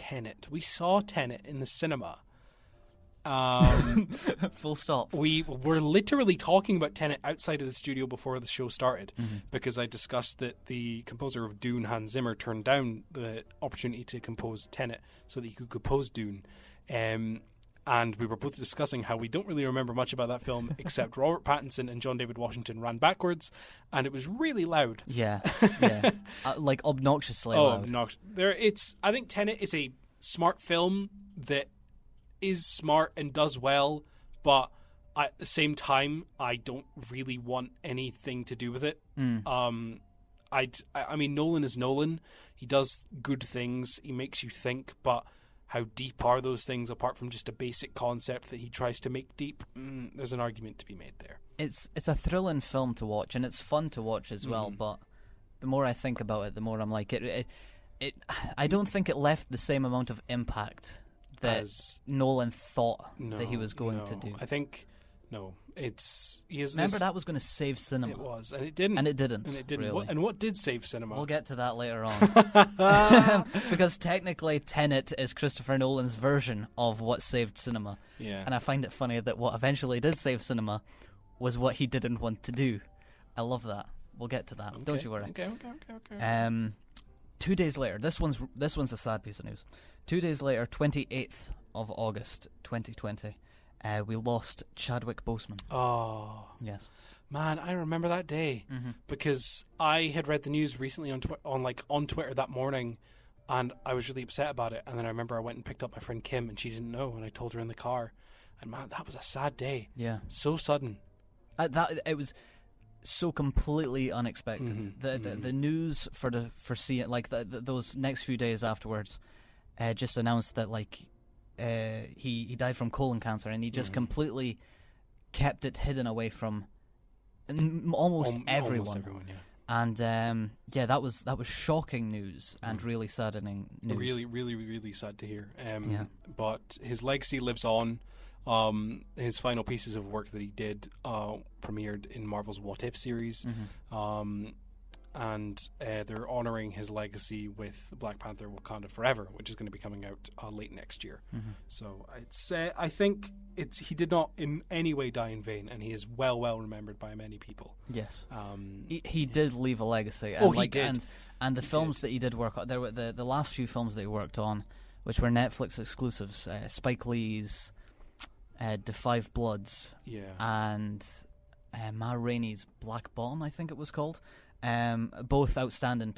We saw Tenet in the cinema. Full stop. We were literally talking about Tenet outside of the studio before the show started because I discussed that the composer of Dune, Hans Zimmer, turned down the opportunity to compose Tenet so that he could compose Dune. And we were both discussing how we don't really remember much about that film except Robert Pattinson and John David Washington ran backwards, and it was really loud. Yeah. Like obnoxiously loud. Obnoxious. I think Tenet is a smart film that is smart and does well, but at the same time, I don't really want anything to do with it. I mean, Nolan is Nolan. He does good things. He makes you think, but how deep are those things apart from just a basic concept that he tries to make deep? There's an argument to be made there. It's a thrilling film to watch, and it's fun to watch as well, but the more I think about it, the more I'm like, I don't think it left the same amount of impact that Nolan thought that he was going to do. I think, no. Remember that was going to save cinema. It was, and it didn't. And it didn't. Really. What did save cinema? We'll get to that later on. Because technically Tenet is Christopher Nolan's version of what saved cinema. Yeah. And I find it funny that what eventually did save cinema was what he didn't want to do. I love that. We'll get to that. Okay. Don't you worry. Okay. 2 days later, this one's a sad piece of news. 2 days later, 28th of August, 2020, we lost Chadwick Boseman. Oh. Yes. Man, I remember that day because I had read the news recently on Twitter that morning, and I was really upset about it. And then I remember I went and picked up my friend Kim, and she didn't know, and I told her in the car. And man, that was a sad day. Yeah. So sudden. It was so completely unexpected. The news for seeing those next few days afterwards, just announced that he died from colon cancer, and he just completely kept it hidden away from almost everyone. Almost everyone, yeah. And that was shocking news and really saddening news. Really, really, really sad to hear. But his legacy lives on. His final pieces of work that he did premiered in Marvel's What If series, and they're honouring his legacy with Black Panther: Wakanda Forever, which is going to be coming out late next year. So it's I think he did not in any way die in vain, and he is well remembered by many people. Yes, he did leave a legacy. And he did. And the films that he did work on, there were the last few films that he worked on, which were Netflix exclusives, Spike Lee's The Five Bloods, and Ma Rainey's Black Bottom, I think it was called. Both outstanding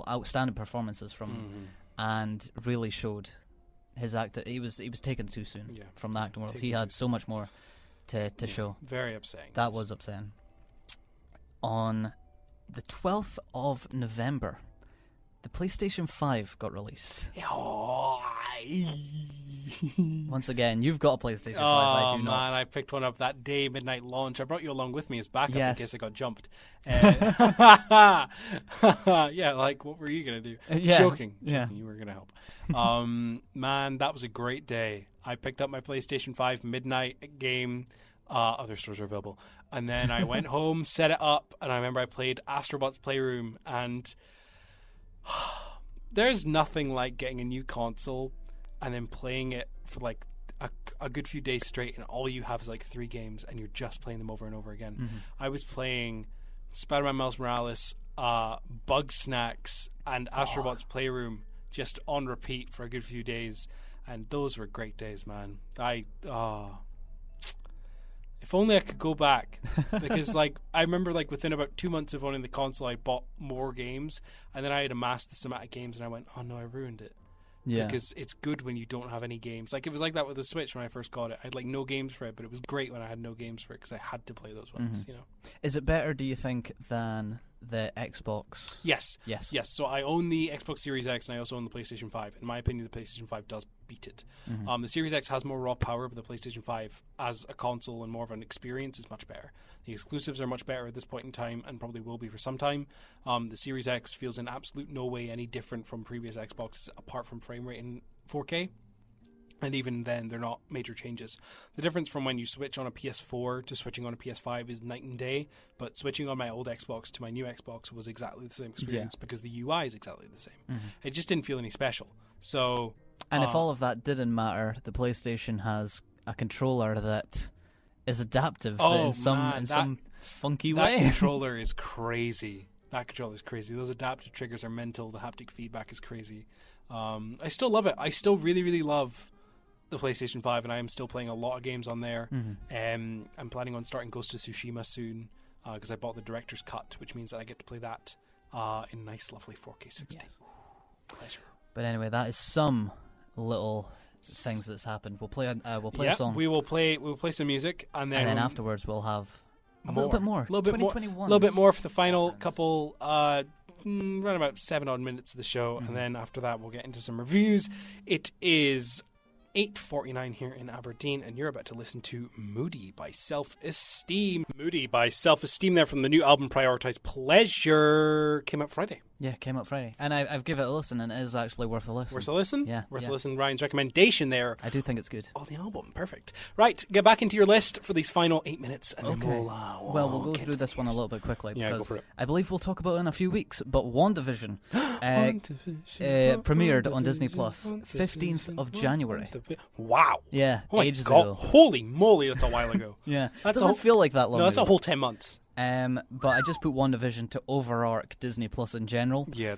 outstanding performances from, and really showed his acting. He was taken too soon from the acting world. He had so much more to show. Very upsetting. That was upsetting. On the 12th of November, the PlayStation 5 got released. Once again, you've got a PlayStation 5. Oh I do not. man, I picked one up that day, midnight launch. I brought you along with me as backup Yes. in case I got jumped. Yeah, like what were you gonna do? Yeah. Joking. Yeah. You were gonna help. Man, that was a great day. I picked up my PlayStation 5 midnight game. Other stores are available. And then I went home, set it up, and I remember I played Astrobot's Playroom, and there's nothing like getting a new console and then playing it for like a good few days straight, and all you have is like 3 games, and you're just playing them over and over again. Mm-hmm. I was playing Spider-Man Miles Morales, Bug Snacks, and Astrobot's Playroom just on repeat for a good few days, and those were great days, man. If only I could go back, because like I remember like within about 2 months of owning the console, I bought more games, and then I had amassed this amount of games, and I went, oh no, I ruined it. Yeah. Because it's good when you don't have any games. Like it was like that with the Switch when I first got it. I had like no games for it, but it was great when I had no games for it because I had to play those ones. You know. Is it better, do you think, than the Xbox? Yes. Yes. So I own the Xbox Series X and I also own the PlayStation 5. In my opinion, the PlayStation 5 does beat it. The Series X has more raw power, but the PlayStation 5 as a console and more of an experience is much better. The exclusives are much better at this point in time and probably will be for some time. The Series X feels in absolute no way any different from previous Xboxes apart from frame rate in 4K. And even then, they're not major changes. The difference from when you switch on a PS4 to switching on a PS5 is night and day. But switching on my old Xbox to my new Xbox was exactly the same experience because the UI is exactly the same. It just didn't feel any special. So, and if all of that didn't matter, the PlayStation has a controller that is adaptive in some funky way. That controller is crazy. Those adaptive triggers are mental. The haptic feedback is crazy. I still love it. I still really, really love the PlayStation 5, and I am still playing a lot of games on there. I'm planning on starting Ghost of Tsushima soon because I bought the director's cut, which means that I get to play that in nice, lovely 4K 60. Yes. Pleasure. But anyway, that is some little things that's happened. We'll play a song. We will play some music, and then afterwards we'll have a little bit more. A little bit more for the final couple. Around about 7 odd minutes of the show, and then after that we'll get into some reviews. It is 8:49 here in Aberdeen, and you're about to listen to Moody by Self-Esteem. Moody by Self-Esteem there from the new album Prioritize Pleasure. Came out Friday. Yeah, came out Friday. And I've given it a listen, and it is actually worth a listen. Worth a listen? Yeah. Worth a listen. Ryan's recommendation there. I do think it's good. Oh, the album. Perfect. Right, get back into your list for these final 8 minutes, and then we'll go through this one a little bit quickly. Yeah, go for it. I believe we'll talk about it in a few weeks, but WandaVision premiered on Disney Plus 15th of January. Wow. Yeah, oh my ages God. ago. Holy moly, that's a while ago. Yeah, that doesn't feel like that long No, that's ago. a whole 10 months. But I just put WandaVision to overarch Disney Plus in general. Yeah,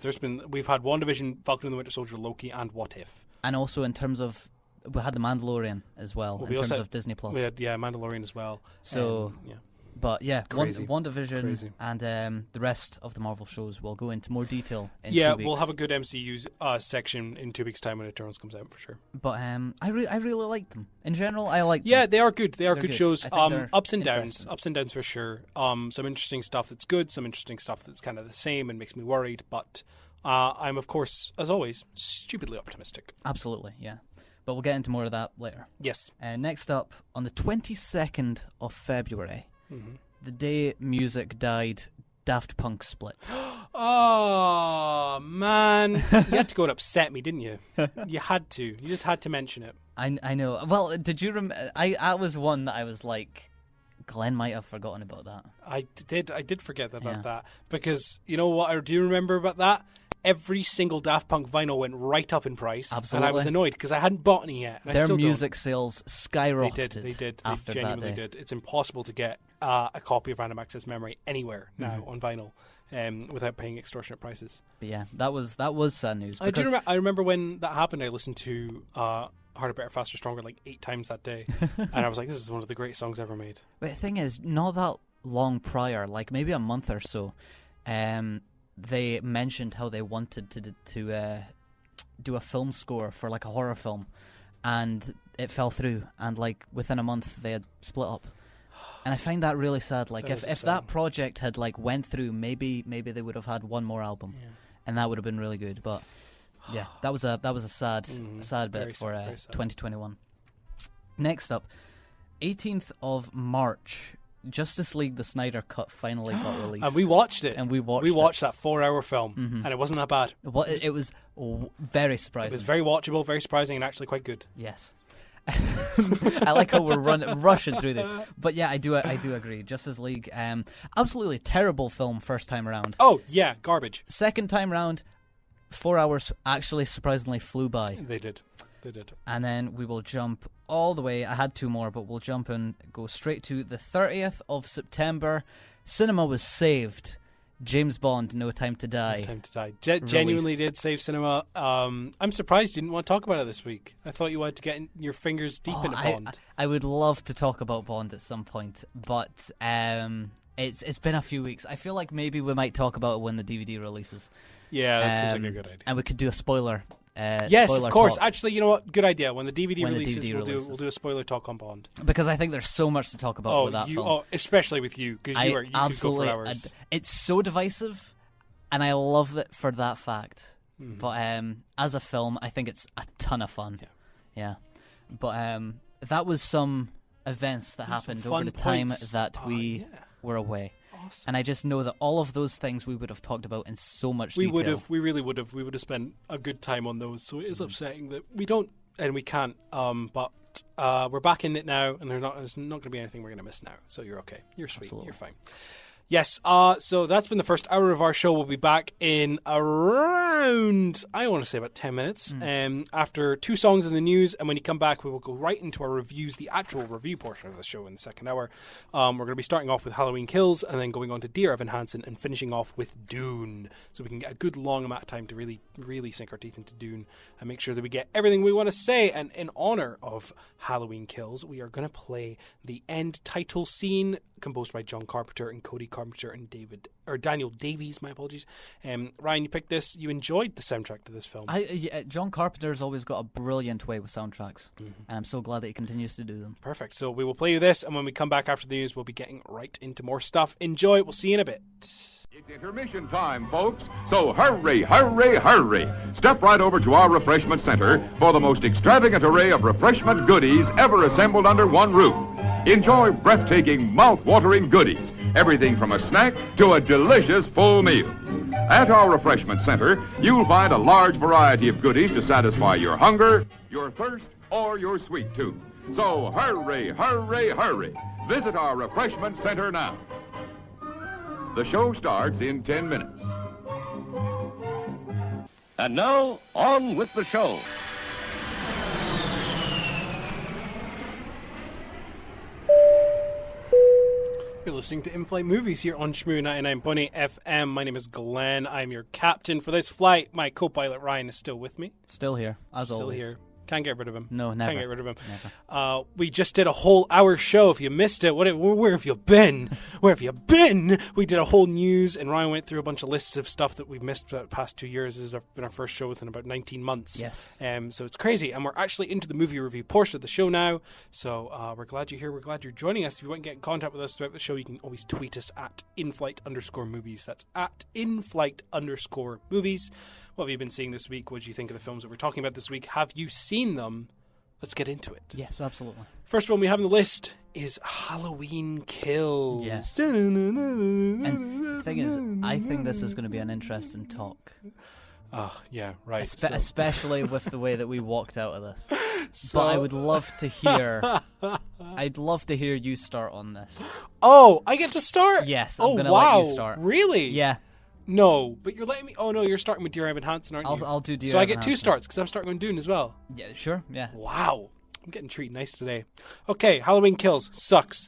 we've had WandaVision, Falcon and the Winter Soldier, Loki, and What If. And also in terms of, we had The Mandalorian as well, in terms of Disney Plus. We had, Mandalorian as well. So, yeah. But yeah, Crazy. WandaVision and the rest of the Marvel shows will go into more detail in 2 weeks. We'll have a good MCU section in 2 weeks' time when Eternals comes out for sure. But I really like them. In general, I like them. Yeah, they are good. They're good shows. Ups and downs. Ups and downs for sure. Some interesting stuff that's good, some interesting stuff that's kind of the same and makes me worried. But I'm, of course, as always, stupidly optimistic. Absolutely, yeah. But we'll get into more of that later. Yes. Next up, on the 22nd of February... the day music died, Daft Punk split. Oh, man. You had to go and upset me, didn't you? You had to. You just had to mention it. I know. Well, did you remember? That was one that I was like, Glenn might have forgotten about that. I did forget about that. Because, you know what I do remember about that? Every single Daft Punk vinyl went right up in price. Absolutely. And I was annoyed because I hadn't bought any yet. And Their I still music don't. sales skyrocketed. They did. After they genuinely that day. did. It's impossible to get a copy of Random Access Memory anywhere now on vinyl without paying extortionate prices. But yeah, that was sad news. I remember when that happened, I listened to Harder, Better, Faster, Stronger like 8 times that day. And I was like, this is one of the greatest songs ever made. But the thing is, not that long prior, like maybe a month or so, they mentioned how they wanted to do a film score for like a horror film, and it fell through, and like within a month they had split up. And I find that really sad. Like if that project had like went through, maybe they would have had one more album, and that would have been really good. But Yeah, that was a sad bit for 2021. Next up, 18th of March, Justice League: The Snyder Cut finally got released, and we watched it. We watched that 4-hour film, and it wasn't that bad. It was very surprising. It was very watchable, very surprising, and actually quite good. Yes. I like how we're rushing through this, but yeah, I do agree. Justice League, absolutely terrible film first time around. Oh yeah, garbage. Second time round, 4 hours actually surprisingly flew by. They did. And then we will jump all the way. I had two more, but we'll jump and go straight to the 30th of September. Cinema was saved. James Bond, No Time to Die. No Time to Die. Genuinely did save cinema. I'm surprised you didn't want to talk about it this week. I thought you wanted to get your fingers deep into Bond. I would love to talk about Bond at some point, but it's been a few weeks. I feel like maybe we might talk about it when the DVD releases. Yeah, that seems like a good idea. And we could do a spoiler. Yes, spoiler of course. Talk. Actually, you know what? Good idea. When the DVD releases, we'll do a spoiler talk on Bond. Because I think there's so much to talk about with that film. Oh, especially with you, because you could go for hours. It's so divisive, and I love it for that fact. But as a film, I think it's a ton of fun. Yeah. But that was some events that happened over the time that we were away. Awesome. And I just know that all of those things we would have talked about in so much detail. We really would have. We would have spent a good time on those. So it is upsetting that we don't and we can't. But we're back in it now, and there's not going to be anything we're going to miss now. So you're okay. You're sweet. Absolutely. You're fine. Yes, so that's been the first hour of our show. We'll be back in around, I want to say about 10 minutes, after 2 songs in the news, and when you come back, we will go right into our reviews, the actual review portion of the show in the second hour. We're going to be starting off with Halloween Kills, and then going on to Dear Evan Hansen, and finishing off with Dune, so we can get a good long amount of time to really, really sink our teeth into Dune, and make sure that we get everything we want to say. And in honor of Halloween Kills, we are going to play the end title scene, composed by John Carpenter and Cody Carpenter and Daniel Davies, my apologies. Ryan, you picked this. You enjoyed the soundtrack to this film. John Carpenter's always got a brilliant way with soundtracks, and I'm so glad that he continues to do them. Perfect. So we will play you this, and when we come back after the news, we'll be getting right into more stuff. Enjoy. We'll see you in a bit. It's intermission time, folks, so hurry, hurry, hurry. Step right over to our refreshment center for the most extravagant array of refreshment goodies ever assembled under one roof. Enjoy breathtaking, mouth-watering goodies, everything from a snack to a delicious full meal. At our refreshment center, you'll find a large variety of goodies to satisfy your hunger, your thirst, or your sweet tooth. So hurry, hurry, hurry. Visit our refreshment center now. The show starts in 10 minutes. And now, on with the show. You're listening to In-Flight Movies here on Shmoo 99.8 FM. My name is Glenn. I'm your captain for this flight. My co-pilot Ryan is still with me. Still here, as always. Still here. Can't get rid of him. No, never. Can't get rid of him. We just did a whole hour show. If you missed it, where have you been? Where have you been? We did a whole news, and Ryan went through a bunch of lists of stuff that we've missed for the past 2 years. This has been our first show within about 19 months. Yes. So it's crazy, and we're actually into the movie review portion of the show now. So we're glad you're here. We're glad you're joining us. If you want to get in contact with us throughout the show, you can always tweet us at @inflight_movies. That's at @inflight_movies. What have you been seeing this week? What did you think of the films that we're talking about this week? Have you seen them? Let's get into it. Yes, absolutely. First one we have on the list is Halloween Kills. Yes. And the thing is, I think this is going to be an interesting talk. Oh, yeah, right. Especially with the way that we walked out of this. But I would love to hear... I'd love to hear you start on this. Oh, I get to start? Yes, I'm going to let you start. Really? Yeah. No, but you're letting me... Oh, no, you're starting with Dear Evan Hansen, aren't you? I'll do Dear Evan Hansen. So I get 2 starts, because I'm starting on Dune as well. Yeah, sure, yeah. Wow. I'm getting treated nice today. Okay, Halloween Kills. Sucks.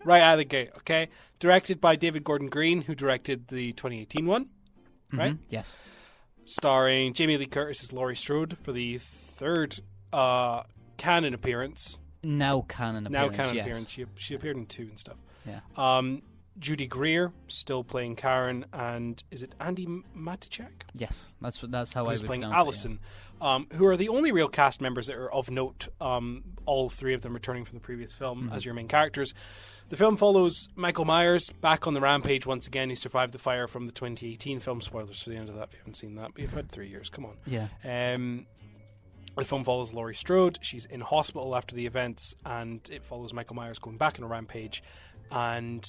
Right out of the gate, okay? Directed by David Gordon Green, who directed the 2018 one, right? Yes. Starring Jamie Lee Curtis as Laurie Strode for the 3rd canon appearance. Now canon appearance, She appeared in 2 and stuff. Yeah. Judy Greer still playing Karen, and is it Andy Matichak? Yes, that's how I would playing pronounce Allison, who are the only real cast members that are of note. All three of them returning from the previous film as your main characters. The film follows Michael Myers back on the rampage once again. He survived the fire from the 2018 film. Spoilers for the end of that if you haven't seen that, but you've had 3 years. Come on. Yeah. The film follows Laurie Strode. She's in hospital after the events, and it follows Michael Myers going back on a rampage, and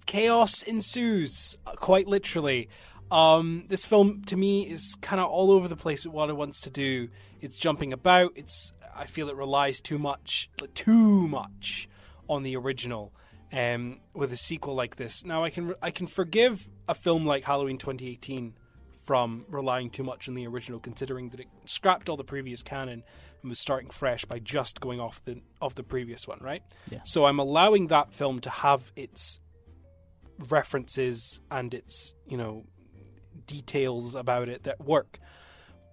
chaos ensues, quite literally. This film, to me, is kind of all over the place with what it wants to do. It's jumping about. I feel it relies too much on the original. With a sequel like this, now I can forgive a film like Halloween 2018 from relying too much on the original, considering that it scrapped all the previous canon and was starting fresh by just going off the previous one, right? Yeah. So I'm allowing that film to have its references and its, details about it that work.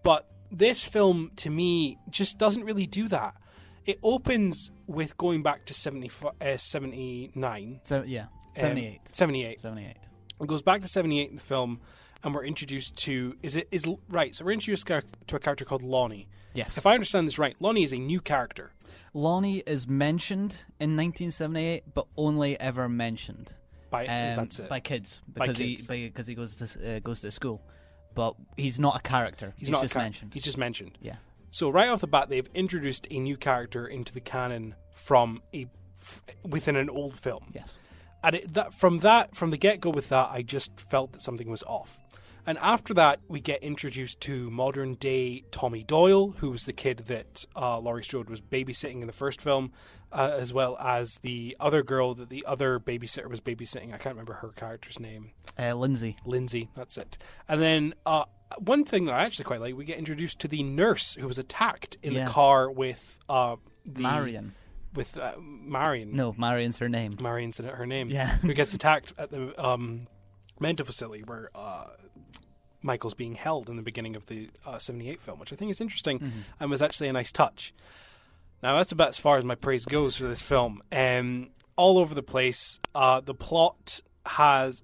But this film, to me, just doesn't really do that. It opens with going back to 79. So, yeah, 78. 78. 78. It goes back to 78 in the film, and we're introduced to... So we're introduced to a character called Lonnie. Yes. If I understand this right, Lonnie is a new character. Lonnie is mentioned in 1978, but only ever mentioned That's it. by kids, By because kids. he goes to school. But he's not a character. He's not just mentioned. He's just mentioned. Yeah. So right off the bat, they've introduced a new character into the canon from within an old film. Yes. And from the get-go with that, I just felt that something was off. And after that, we get introduced to modern-day Tommy Doyle, who was the kid that Laurie Strode was babysitting in the first film, as well as the other girl that the other babysitter was babysitting. I can't remember her character's name. Lindsay. Lindsay, that's it. And then one thing that I actually quite like, we get introduced to the nurse who was attacked in the car with Marion. With Marion. No, Marion's her name. Marion's her name. Yeah. Who gets attacked at the mental facility where Michael's being held in the beginning of the 78 film, which I think is interesting and was actually a nice touch. Now, that's about as far as my praise goes for this film. All over the place. The plot has...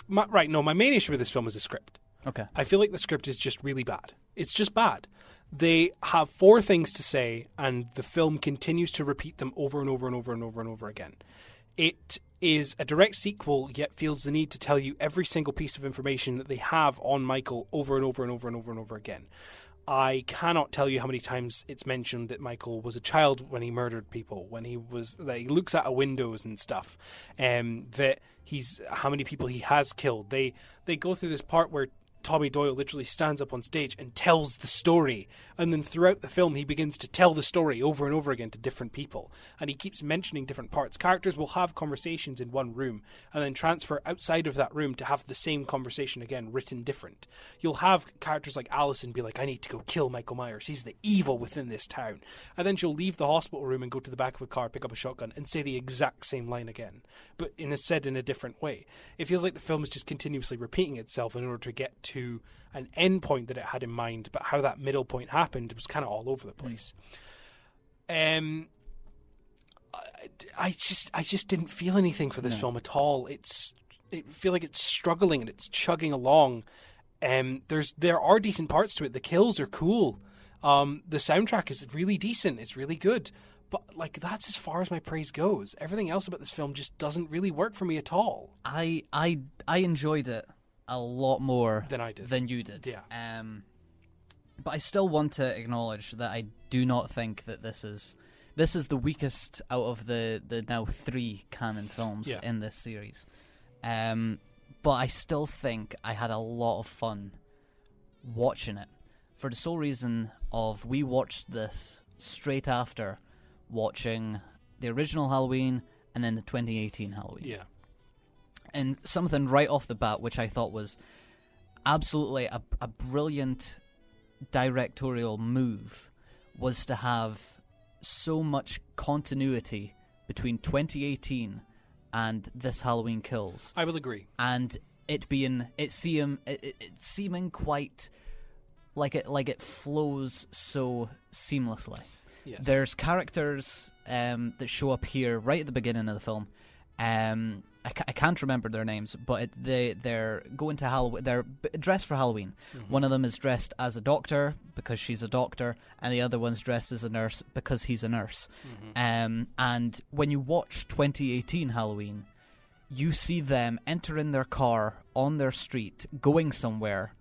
my main issue with this film is the script. Okay. I feel like the script is just really bad. It's just bad. They have 4 things to say, and the film continues to repeat them over and over and over and over and over again. It is a direct sequel, yet feels the need to tell you every single piece of information that they have on Michael over and over and over and over and over again. I cannot tell you how many times it's mentioned that Michael was a child when he murdered people, when that he looks out of windows and stuff, that he's how many people he has killed. They go through this part where Tommy Doyle literally stands up on stage and tells the story, and then throughout the film he begins to tell the story over and over again to different people, and he keeps mentioning different parts. Characters will have conversations in one room and then transfer outside of that room to have the same conversation again, written different. You'll have characters like Allison be like, I need to go kill Michael Myers, he's the evil within this town, and then she'll leave the hospital room and go to the back of a car, pick up a shotgun and say the exact same line again, but said in a different way. It feels like the film is just continuously repeating itself in order to get to an end point that it had in mind, but how that middle point happened was kind of all over the place. I just didn't feel anything for this film at all. I feel like it's struggling and it's chugging along. There are decent parts to it. The kills are cool. The soundtrack is really decent. It's really good. But that's as far as my praise goes. Everything else about this film just doesn't really work for me at all. I enjoyed it a lot more than I did. Than you did. Yeah. But I still want to acknowledge that I do not think that this is the weakest out of the now 3 canon films in this series. But I still think I had a lot of fun watching it, for the sole reason of we watched this straight after watching the original Halloween and then the 2018 Halloween. Yeah. And something right off the bat, which I thought was absolutely a brilliant directorial move, was to have so much continuity between 2018 and this Halloween Kills. I will agree. And it seeming quite like it flows so seamlessly. Yes. There's characters that show up here right at the beginning of the film. I can't remember their names, but they're going to Halloween. They're dressed for Halloween. One of them is dressed as a doctor because she's a doctor, and the other one's dressed as a nurse because he's a nurse. And when you watch 2018 Halloween, you see them enter in their car on their street, going somewhere,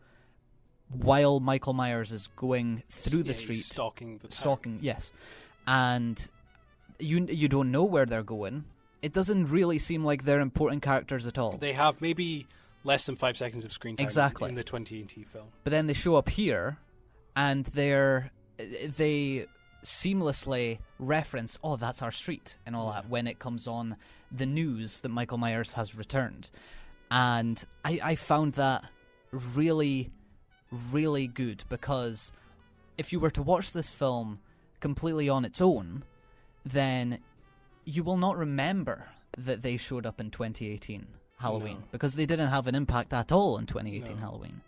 while Michael Myers is going through the street, stalking the town. Stalking, yes, and you don't know where they're going. It doesn't really seem like they're important characters at all. They have maybe less than 5 seconds of screen time in the 2018 film. But then they show up here, and they seamlessly reference, oh, that's our street, and all that, when it comes on the news that Michael Myers has returned. And I found that really, really good, because if you were to watch this film completely on its own, then you will not remember that they showed up in 2018 Halloween, because they didn't have an impact at all in 2018 Halloween.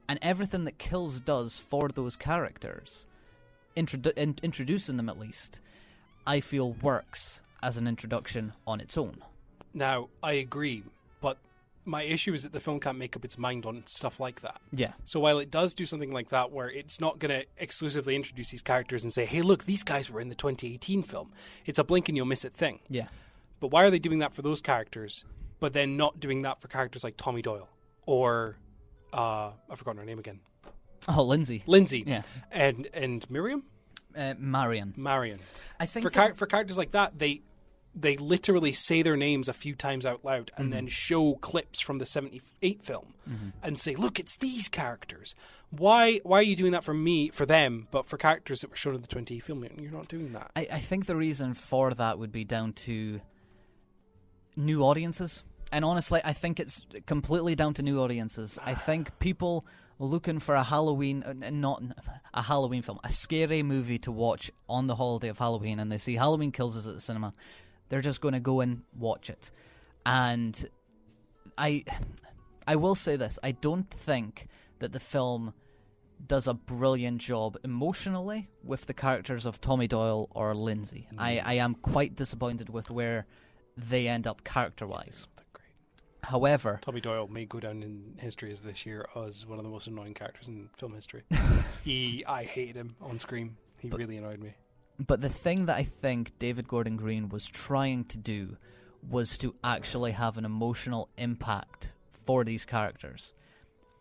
And everything that Kills does for those characters, introducing them at least, I feel works as an introduction on its own. Now, I agree, but my issue is that the film can't make up its mind on stuff like that. Yeah. So while it does do something like that, where it's not going to exclusively introduce these characters and say, hey, look, these guys were in the 2018 film, it's a blink and you'll miss it thing. Yeah. But why are they doing that for those characters, but then not doing that for characters like Tommy Doyle or, I've forgotten her name again. Oh, Lindsay. Yeah. And Miriam? Marion. I think for characters like that, they literally say their names a few times out loud and then show clips from the 78 film and say, look, it's these characters. Why are you doing that for them, but for characters that were shown in the 20 film, you're not doing that? I think the reason for that would be down to new audiences. And honestly, I think it's completely down to new audiences. I think people looking for a Halloween, not a Halloween film, a scary movie to watch on the holiday of Halloween, and they see Halloween Kills at the cinema, they're just going to go and watch it. And I will say this, I don't think that the film does a brilliant job emotionally with the characters of Tommy Doyle or Lindsay. I am quite disappointed with where they end up character-wise. However, Tommy Doyle may go down in history as this year as one of the most annoying characters in film history. I hated him on screen. He really annoyed me. But the thing that I think David Gordon Green was trying to do was to actually have an emotional impact for these characters.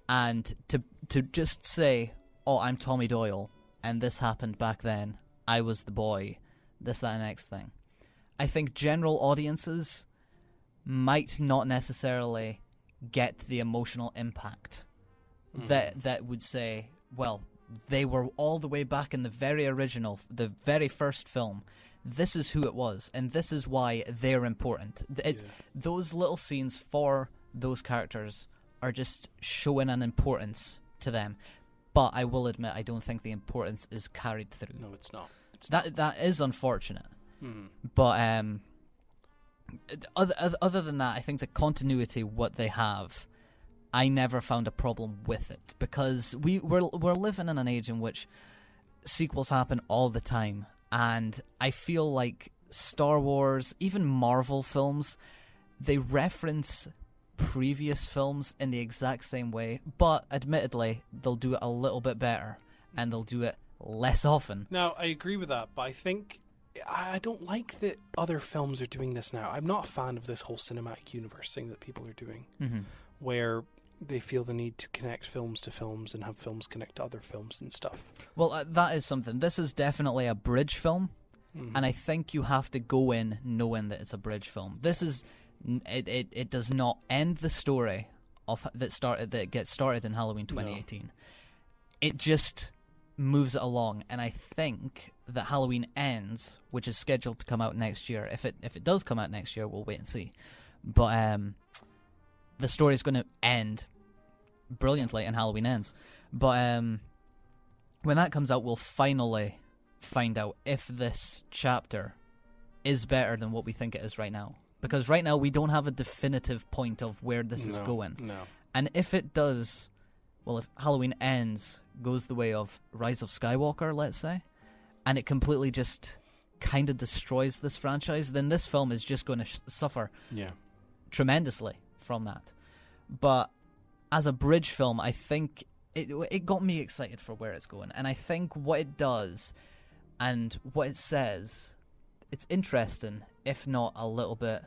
And to just say, oh, I'm Tommy Doyle, and this happened back then, I was the boy, this, that, and next thing. I think general audiences might not necessarily get the emotional impact that would say, well, they were all the way back in the very original, the very first film. This is who it was, and this is why they're important. Those little scenes for those characters are just showing an importance to them. But I will admit, I don't think the importance is carried through. No, it's not. That is unfortunate. But other than that, I think the continuity, what they have, I never found a problem with it, because we're living in an age in which sequels happen all the time, and I feel like Star Wars, even Marvel films, they reference previous films in the exact same way, but admittedly they'll do it a little bit better and they'll do it less often. Now, I agree with that, but I think I don't like that other films are doing this now. I'm not a fan of this whole cinematic universe thing that people are doing, where they feel the need to connect films to films and have films connect to other films and stuff. Well, that is something. This is definitely a bridge film, and I think you have to go in knowing that it's a bridge film. This is it does not end the story of that gets started in Halloween 2018. No. It just moves it along, and I think that Halloween Ends, which is scheduled to come out next year, if it does come out next year, we'll wait and see. But the story is going to end brilliantly in Halloween Ends. But when that comes out, we'll finally find out if this chapter is better than what we think it is right now. Because right now we don't have a definitive point of where this is going. No. And if it does, well, if Halloween Ends goes the way of Rise of Skywalker, let's say, and it completely just kind of destroys this franchise, then this film is just going to suffer tremendously from that. But as a bridge film, I think it got me excited for where it's going. And I think what it does and what it says, it's interesting, if not a little bit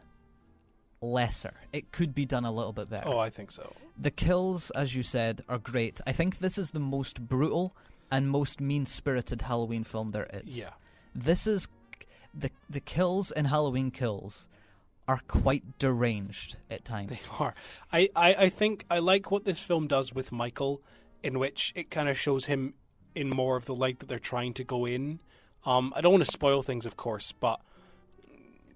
lesser. It could be done a little bit better. Oh, I think so. The kills, as you said, are great. I think this is the most brutal and most mean-spirited Halloween film there is. Yeah. This is... The kills in Halloween Kills are quite deranged at times. They are. I think I like what this film does with Michael, in which it kind of shows him in more of the light that they're trying to go in. I don't want to spoil things, of course, but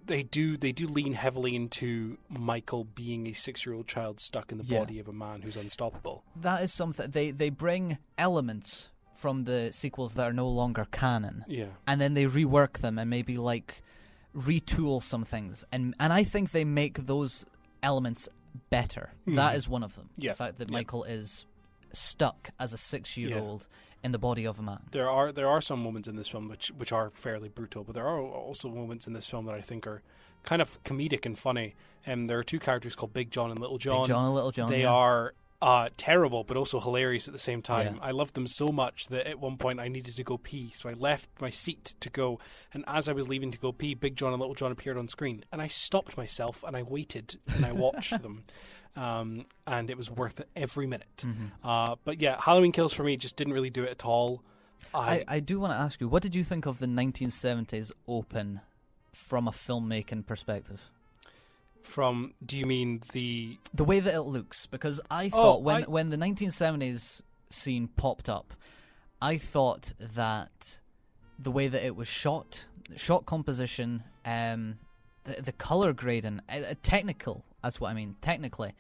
they do lean heavily into Michael being a 6-year-old child stuck in the body of a man who's unstoppable. That is something. They bring elements from the sequels that are no longer canon. Yeah. And then they rework them and maybe retool some things. And I think they make those elements better. That is one of them. Yeah. The fact that Michael is stuck as a 6-year-old in the body of a man. There are some moments in this film which are fairly brutal, but there are also moments in this film that I think are kind of comedic and funny. There are two characters called Big John and Little John. Big John and Little John. They are terrible, but also hilarious at the same time. Yeah. I loved them so much that at one point I needed to go pee, so I left my seat to go, and as I was leaving to go pee, Big John and Little John appeared on screen, and I stopped myself and I waited and I watched them. And it was worth it every minute. Mm-hmm. But yeah, Halloween Kills for me just didn't really do it at all. I do want to ask you, what did you think of the 1970s open from a filmmaking perspective? Do you mean the way that it looks? Because I thought when the 1970s scene popped up, I thought that the way that it was shot composition, the color grading, technical. That's what I mean. Technically,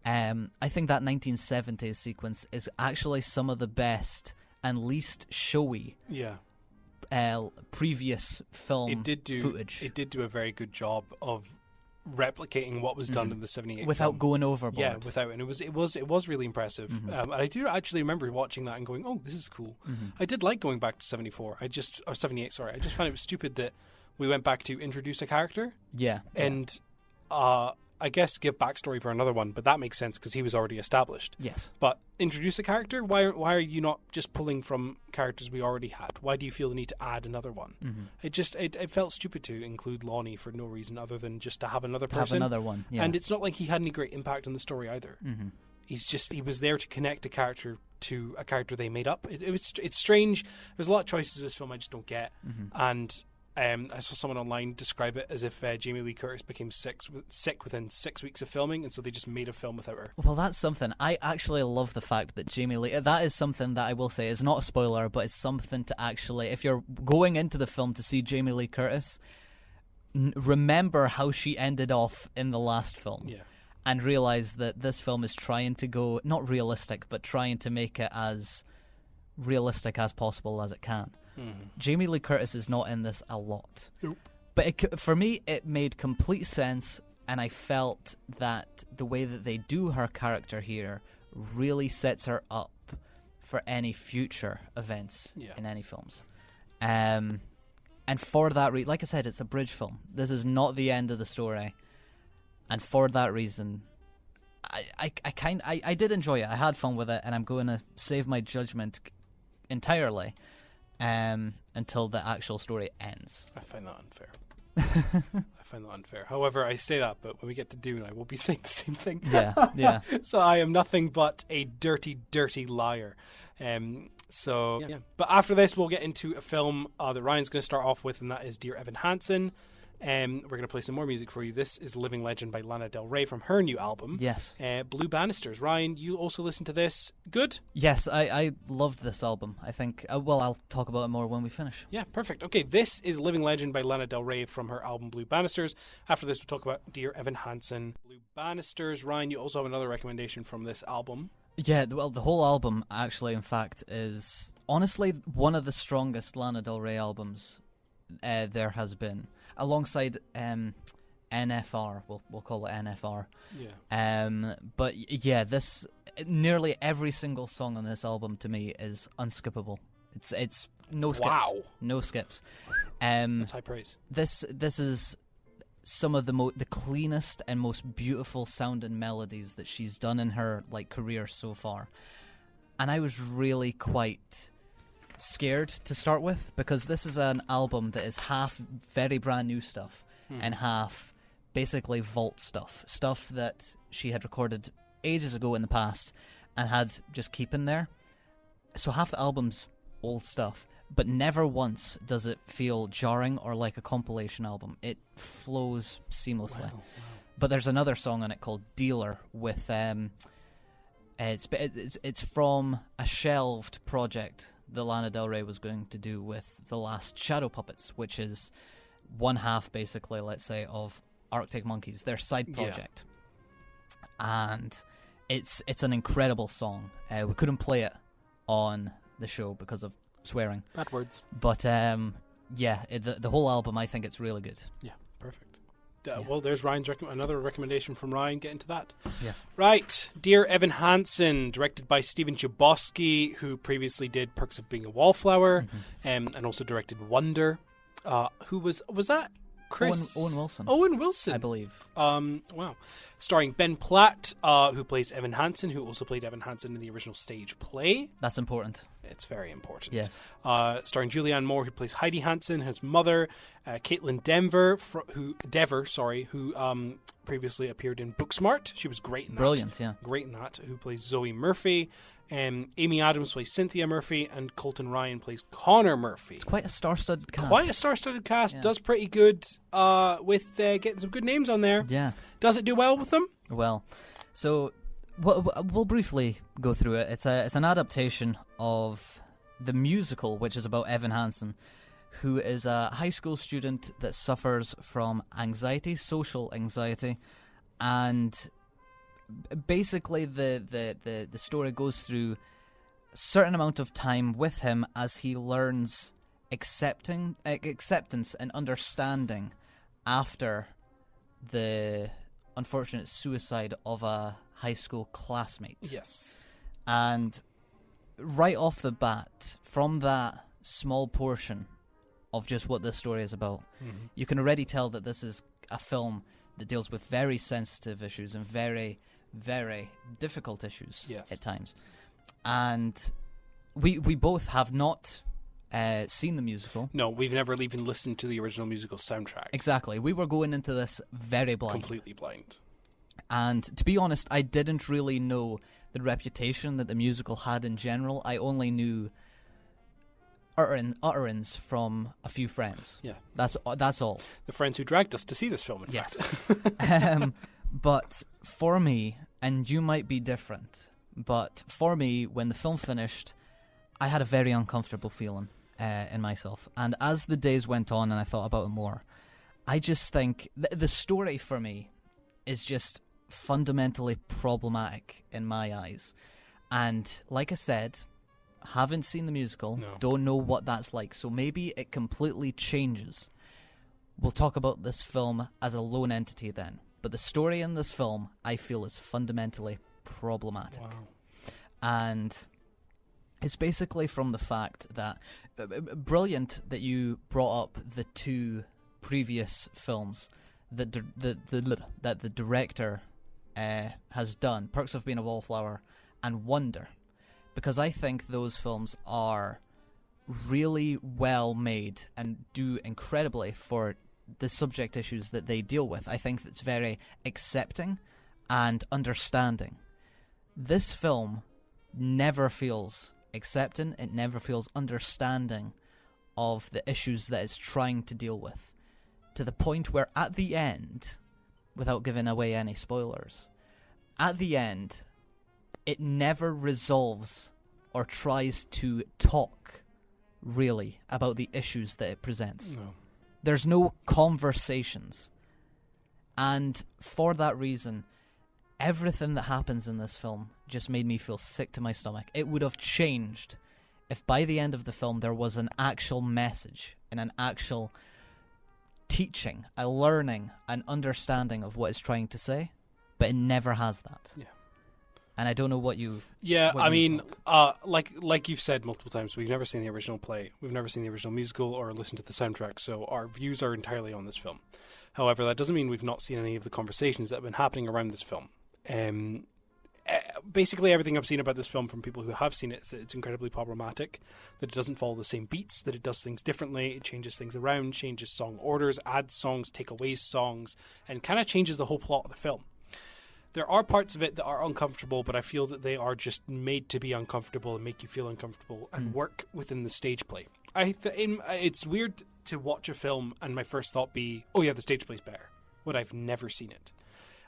I think that 1970s sequence is actually some of the best and least showy. Yeah. Previous film footage. It did do a very good job of replicating what was done in the 78 without film. going overboard. Yeah, without, and it was really impressive. And I do actually remember watching that and going, "Oh, this is cool." I did like going back to 74. 78. Sorry, I just found it was stupid that we went back to introduce a character. Yeah, and I guess give backstory for another one, but that makes sense because he was already established. Yes. But introduce a character? Why are you not just pulling from characters we already had? Why do you feel the need to add another one? It felt stupid to include Lonnie for no reason other than just to have another person. Have another one, yeah. And it's not like he had any great impact on the story either. He was there to connect a character to a character they made up. It's strange. There's a lot of choices in this film I just don't get. And I saw someone online describe it as if Jamie Lee Curtis became sick within 6 weeks of filming, and so they just made a film without her. Well, that's something. I actually love the fact that Jamie Lee... That is something that I will say is not a spoiler, but it's something to actually... If you're going into the film to see Jamie Lee Curtis, remember how she ended off in the last film. Yeah. And realize that this film is trying to go... Not realistic, but trying to make it as realistic as possible as it can. Jamie Lee Curtis is not in this a lot. Nope. But for me, it made complete sense, and I felt that the way that they do her character here really sets her up for any future events in any films. And for that reason, like I said, it's a bridge film. This is not the end of the story. And for that reason, I did enjoy it. I had fun with it, and I'm going to save my judgment entirely until the actual story ends. I find that unfair. However, I say that, but when we get to Dune, I will be saying the same thing. Yeah. So I am nothing but a dirty, dirty liar. But after this, we'll get into a film that Ryan's going to start off with, and that is Dear Evan Hansen. We're going to play some more music for you. This is Living Legend by Lana Del Rey from her new album. Yes. Blue Banisters. Ryan, you also listened to this. Good? Yes, I loved this album. I think, I'll talk about it more when we finish. Yeah, perfect. Okay, this is Living Legend by Lana Del Rey from her album Blue Banisters. After this, we'll talk about Dear Evan Hansen. Blue Banisters. Ryan, you also have another recommendation from this album. Yeah, well, the whole album, actually, in fact, is honestly one of the strongest Lana Del Rey albums there has been. Alongside NFR, we'll call it NFR. Yeah. But yeah, nearly every single song on this album to me is unskippable. It's no skips. Wow. No skips. That's high praise. This is some of the cleanest and most beautiful sounding melodies that she's done in her career so far. And I was really quite scared to start with, because this is an album that is half very brand new stuff and half basically vault stuff that she had recorded ages ago in the past and had just keeping there. So half the album's old stuff, but never once does it feel jarring or like a compilation album. It flows seamlessly. Wow. But there's another song on it called Dealer with it's from a shelved project that Lana Del Rey was going to do with the last Shadow Puppets, which is one half, basically, let's say, of Arctic Monkeys, their side project. Yeah. And it's an incredible song. We couldn't play it on the show because of swearing. Bad words. But, the whole album, I think it's really good. Yeah, perfect. Well, there's Ryan's another recommendation from Ryan. Get into that. Yes. Right. Dear Evan Hansen, directed by Stephen Chbosky, who previously did Perks of Being a Wallflower, and also directed Wonder. Who was that? Chris Owen Wilson. Owen Wilson, I believe. Wow. Starring Ben Platt, who plays Evan Hansen, who also played Evan Hansen in the original stage play. That's important. It's very important. Yes. Starring Julianne Moore, who plays Heidi Hansen, his mother. Caitlin Dever, who previously appeared in Booksmart. She was great in that. Brilliant, yeah. Great in that. Who plays Zoe Murphy. Amy Adams plays Cynthia Murphy, and Colton Ryan plays Connor Murphy. It's quite a star-studded cast. Quite a star-studded cast. Yeah. Does pretty good with getting some good names on there. Yeah. Does it do well with them? Well, so we'll briefly go through it. It's an adaptation of the musical, which is about Evan Hansen, who is a high school student that suffers from anxiety, social anxiety, and basically the story goes through a certain amount of time with him as he learns acceptance and understanding after the unfortunate suicide of a high school classmate. Yes. And right off the bat, from that small portion of just what this story is about, you can already tell that this is a film that deals with very sensitive issues and very, very difficult issues at times. And we both have not seen the musical. No, we've never even listened to the original musical soundtrack. Exactly. We were going into this very blind. Completely blind. And to be honest, I didn't really know the reputation that the musical had in general. I only knew utterance from a few friends. Yeah. That's all. The friends who dragged us to see this film, in fact. But for me, and you might be different, but for me, when the film finished, I had a very uncomfortable feeling in myself. And as the days went on and I thought about it more, I just think the story for me is just fundamentally problematic in my eyes. And like I said, haven't seen the musical, don't know what that's like, so maybe it completely changes. We'll talk about this film as a lone entity then. But the story in this film, I feel, is fundamentally problematic. Wow. And it's basically from the fact that... brilliant that you brought up the two previous films that the director has done, Perks of Being a Wallflower and Wonder, because I think those films are really well made and do incredibly for the subject issues that they deal with. I think it's very accepting and understanding. This film never feels accepting, it never feels understanding of the issues that it's trying to deal with, to the point where at the end, without giving away any spoilers, at the end, it never resolves or tries to talk really about the issues that it presents. No. There's no conversations. And for that reason, everything that happens in this film just made me feel sick to my stomach. It would have changed if by the end of the film there was an actual message and an actual teaching, a learning, an understanding of what it's trying to say, but it never has that. Yeah. And I don't know what you... Yeah, what I you mean, thought. like you've said multiple times, we've never seen the original play, we've never seen the original musical or listened to the soundtrack, so our views are entirely on this film. However, that doesn't mean we've not seen any of the conversations that have been happening around this film. Basically, everything I've seen about this film from people who have seen it is that it's incredibly problematic, that it doesn't follow the same beats, that it does things differently, it changes things around, changes song orders, adds songs, take away songs, and kind of changes the whole plot of the film. There are parts of it that are uncomfortable, but I feel that they are just made to be uncomfortable and make you feel uncomfortable and work within the stage play. It's weird to watch a film and my first thought be, oh yeah, the stage play's better, when I've never seen it.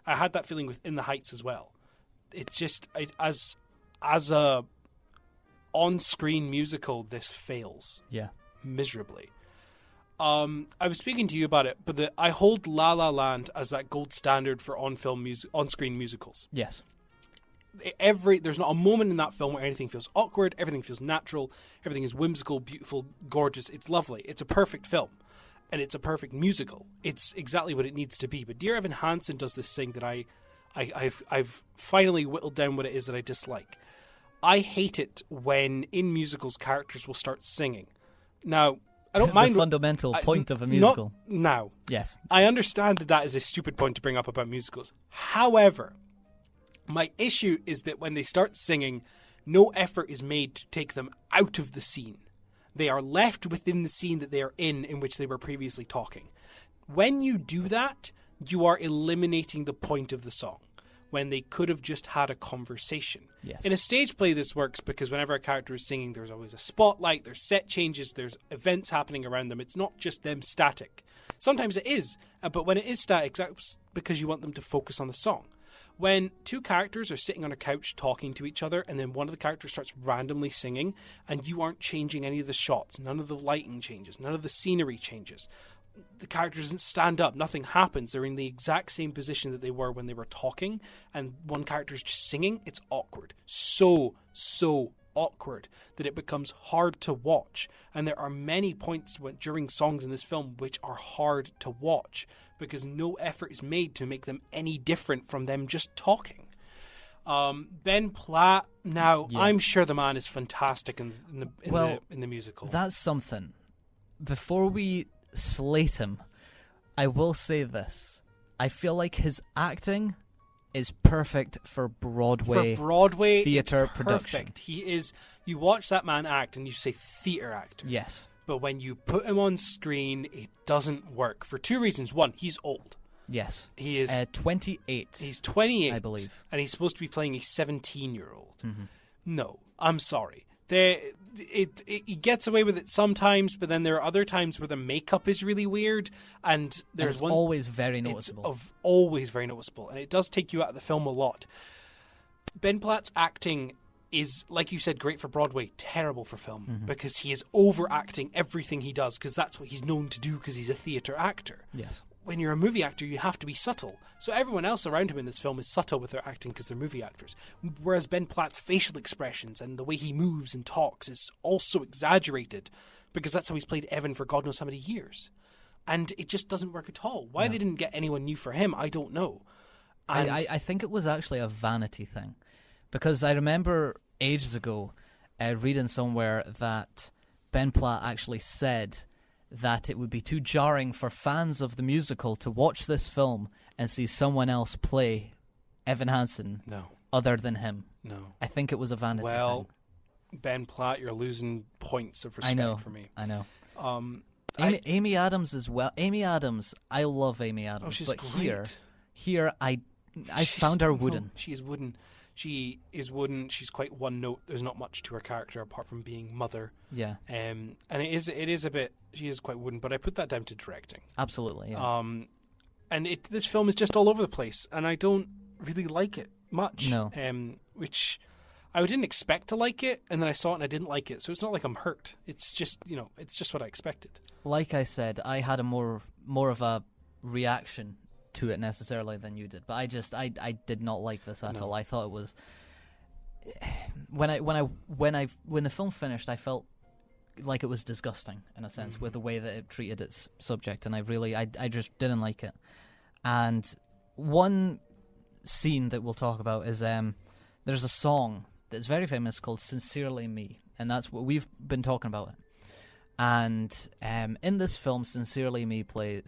I had that feeling with In the Heights as well. It's just, as a on-screen musical, this fails. Yeah. Miserably. I was speaking to you about it, but I hold La La Land as that gold standard for on-screen musicals. Yes. There's not a moment in that film where anything feels awkward, everything feels natural, everything is whimsical, beautiful, gorgeous. It's lovely. It's a perfect film. And it's a perfect musical. It's exactly what it needs to be. But Dear Evan Hansen does this thing that I've finally whittled down what it is that I dislike. I hate it when in musicals characters will start singing. Now, I don't mind the fundamental point of a musical. Not now. Yes. I understand that is a stupid point to bring up about musicals. However, my issue is that when they start singing, no effort is made to take them out of the scene. They are left within the scene that they are in which they were previously talking. When you do that, you are eliminating the point of the song, when they could have just had a conversation. Yes. In a stage play, this works because whenever a character is singing, there's always a spotlight, there's set changes, there's events happening around them. It's not just them static. Sometimes it is, but when it is static, that's because you want them to focus on the song. When two characters are sitting on a couch talking to each other and then one of the characters starts randomly singing and you aren't changing any of the shots, none of the lighting changes, none of the scenery changes, the character doesn't stand up, nothing happens, they're in the exact same position that they were when they were talking, and one character is just singing, it's awkward. So awkward that it becomes hard to watch. And there are many points during songs in this film which are hard to watch because no effort is made to make them any different from them just talking. Ben Platt, now, yeah. I'm sure the man is fantastic in the musical. That's something. Before we slate him, I will say this. I feel like his acting is perfect for Broadway theatre production. He is. You watch that man act and you say theatre actor. Yes. But when you put him on screen, it doesn't work for two reasons. One, he's old. Yes. He is 28. He's 28, I believe. And he's supposed to be playing a 17-year-old. Mm-hmm. No, I'm sorry. He gets away with it sometimes, but then there are other times where the makeup is really weird, and it's always very noticeable. Always very noticeable, and it does take you out of the film a lot. Ben Platt's acting is, like you said, great for Broadway, terrible for film, because he is overacting everything he does, because that's what he's known to do, because he's a theatre actor. Yes. When you're a movie actor, you have to be subtle. So everyone else around him in this film is subtle with their acting because they're movie actors. Whereas Ben Platt's facial expressions and the way he moves and talks is also exaggerated because that's how he's played Evan for God knows how many years. And it just doesn't work at all. Why they didn't get anyone new for him, I don't know. I think it was actually a vanity thing. Because I remember ages ago reading somewhere that Ben Platt actually said that it would be too jarring for fans of the musical to watch this film and see someone else play Evan Hansen other than him. No. I think it was a vanity thing. Well, Ben Platt, you're losing points of respect for me. I know. Amy Adams as well. Amy Adams, I love Amy Adams. Oh, she's but great. Here I found her wooden. No, she is wooden. She is wooden. She's quite one note. There's not much to her character apart from being mother. Yeah. And it is a bit. She is quite wooden, but I put that down to directing. Absolutely. Yeah. And this film is just all over the place, and I don't really like it much. No. Which I didn't expect to like it, and then I saw it and I didn't like it. So it's not like I'm hurt. It's just it's just what I expected. Like I said, I had a more of a reaction to it necessarily than you did, but I did not like this at all. I thought it was when the film finished, I felt like it was disgusting in a sense with the way that it treated its subject, and I just didn't like it. And one scene that we'll talk about is the there's a song that's very famous called "Sincerely Me," and that's what we've been talking about. And in this film, "Sincerely Me" plays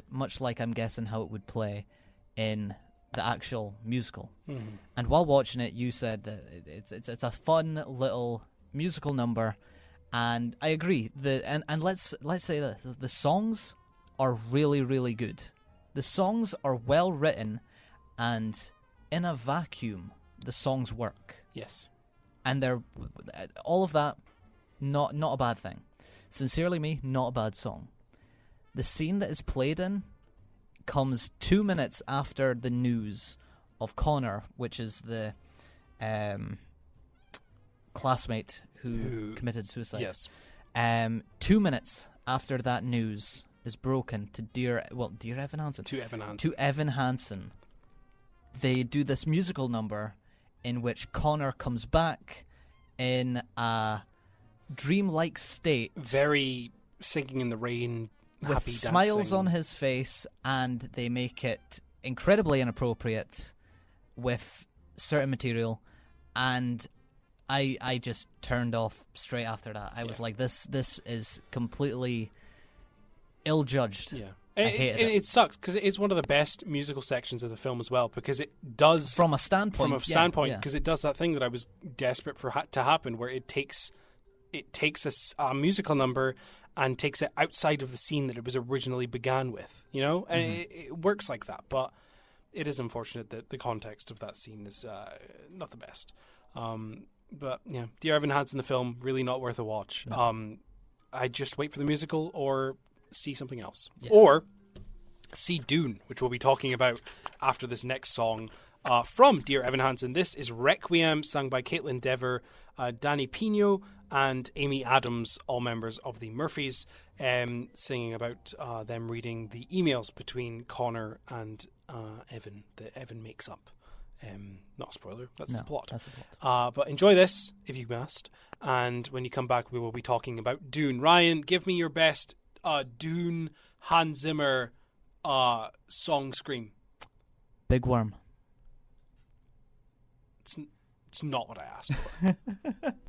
much like I'm guessing how it would play in the actual musical. Mm-hmm. And while watching it, you said that it's a fun little musical number, and I agree. And let's say this: the songs are really, really good. The songs are well written, and in a vacuum, the songs work. Yes, and they're all of that. Not a bad thing. Sincerely Me, not a bad song. The scene that is played in comes 2 minutes after the news of Connor, which is the classmate who committed suicide. Yes. 2 minutes after that news is broken to Dear Evan Hansen. To Evan Hansen. They do this musical number in which Connor comes back in a dreamlike state, very Singing in the Rain, with happy smiles dancing. on his face, and they make it incredibly inappropriate with certain material, and I just turned off straight after that. I was like, this is completely ill-judged. Yeah. I hated it. It sucks because it is one of the best musical sections of the film as well, because it does From a standpoint, because it does that thing that I was desperate for to happen, where it takes a musical number and takes it outside of the scene that it was originally began with, you know, and it works like that. But it is unfortunate that the context of that scene is not the best. But yeah, Dear Evan Hansen, the film, really not worth a watch. No. I just wait for the musical or see something else, or see Dune, which we'll be talking about after this next song from Dear Evan Hansen. This is Requiem, sung by Caitlin Dever, Danny Pino, and Amy Adams, all members of the Murphys, singing about them reading the emails between Connor and Evan that Evan makes up. Not a spoiler, that's the plot. That's the plot. But enjoy this, if you must, and when you come back, we will be talking about Dune. Ryan, give me your best Dune Hans Zimmer song scream. Big Worm. It's not what I asked for.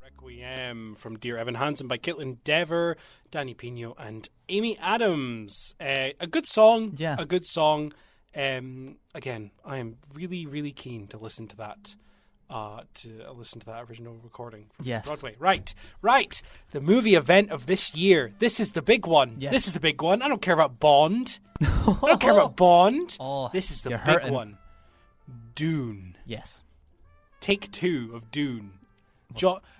Requiem from Dear Evan Hansen by Caitlin Dever, Danny Pino, and Amy Adams. A good song. Yeah. A good song. Again, I am really, really keen to listen to that. Original recording from Broadway. Right. The movie event of this year. This is the big one. Yes. This is the big one. I don't care about Bond. I don't care about Bond. This is the big hurting. one. Dune. Yes. Take 2 of Dune.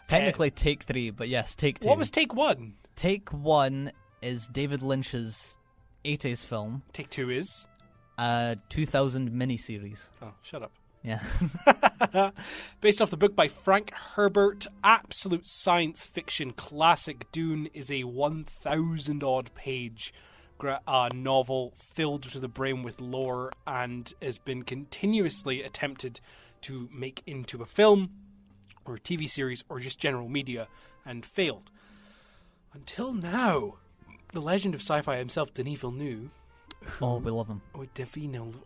Technically take 3, but yes, take 2. What was take 1? Take 1 is David Lynch's 80s film. Take 2 is? 2000 miniseries. Oh, shut up. Yeah. Based off the book by Frank Herbert, absolute science fiction classic. Dune is a 1,000-odd page novel filled to the brim with lore and has been continuously attempted to make into a film or a TV series or just general media and failed. Until now, the legend of sci-fi himself, Denis Villeneuve. We love him.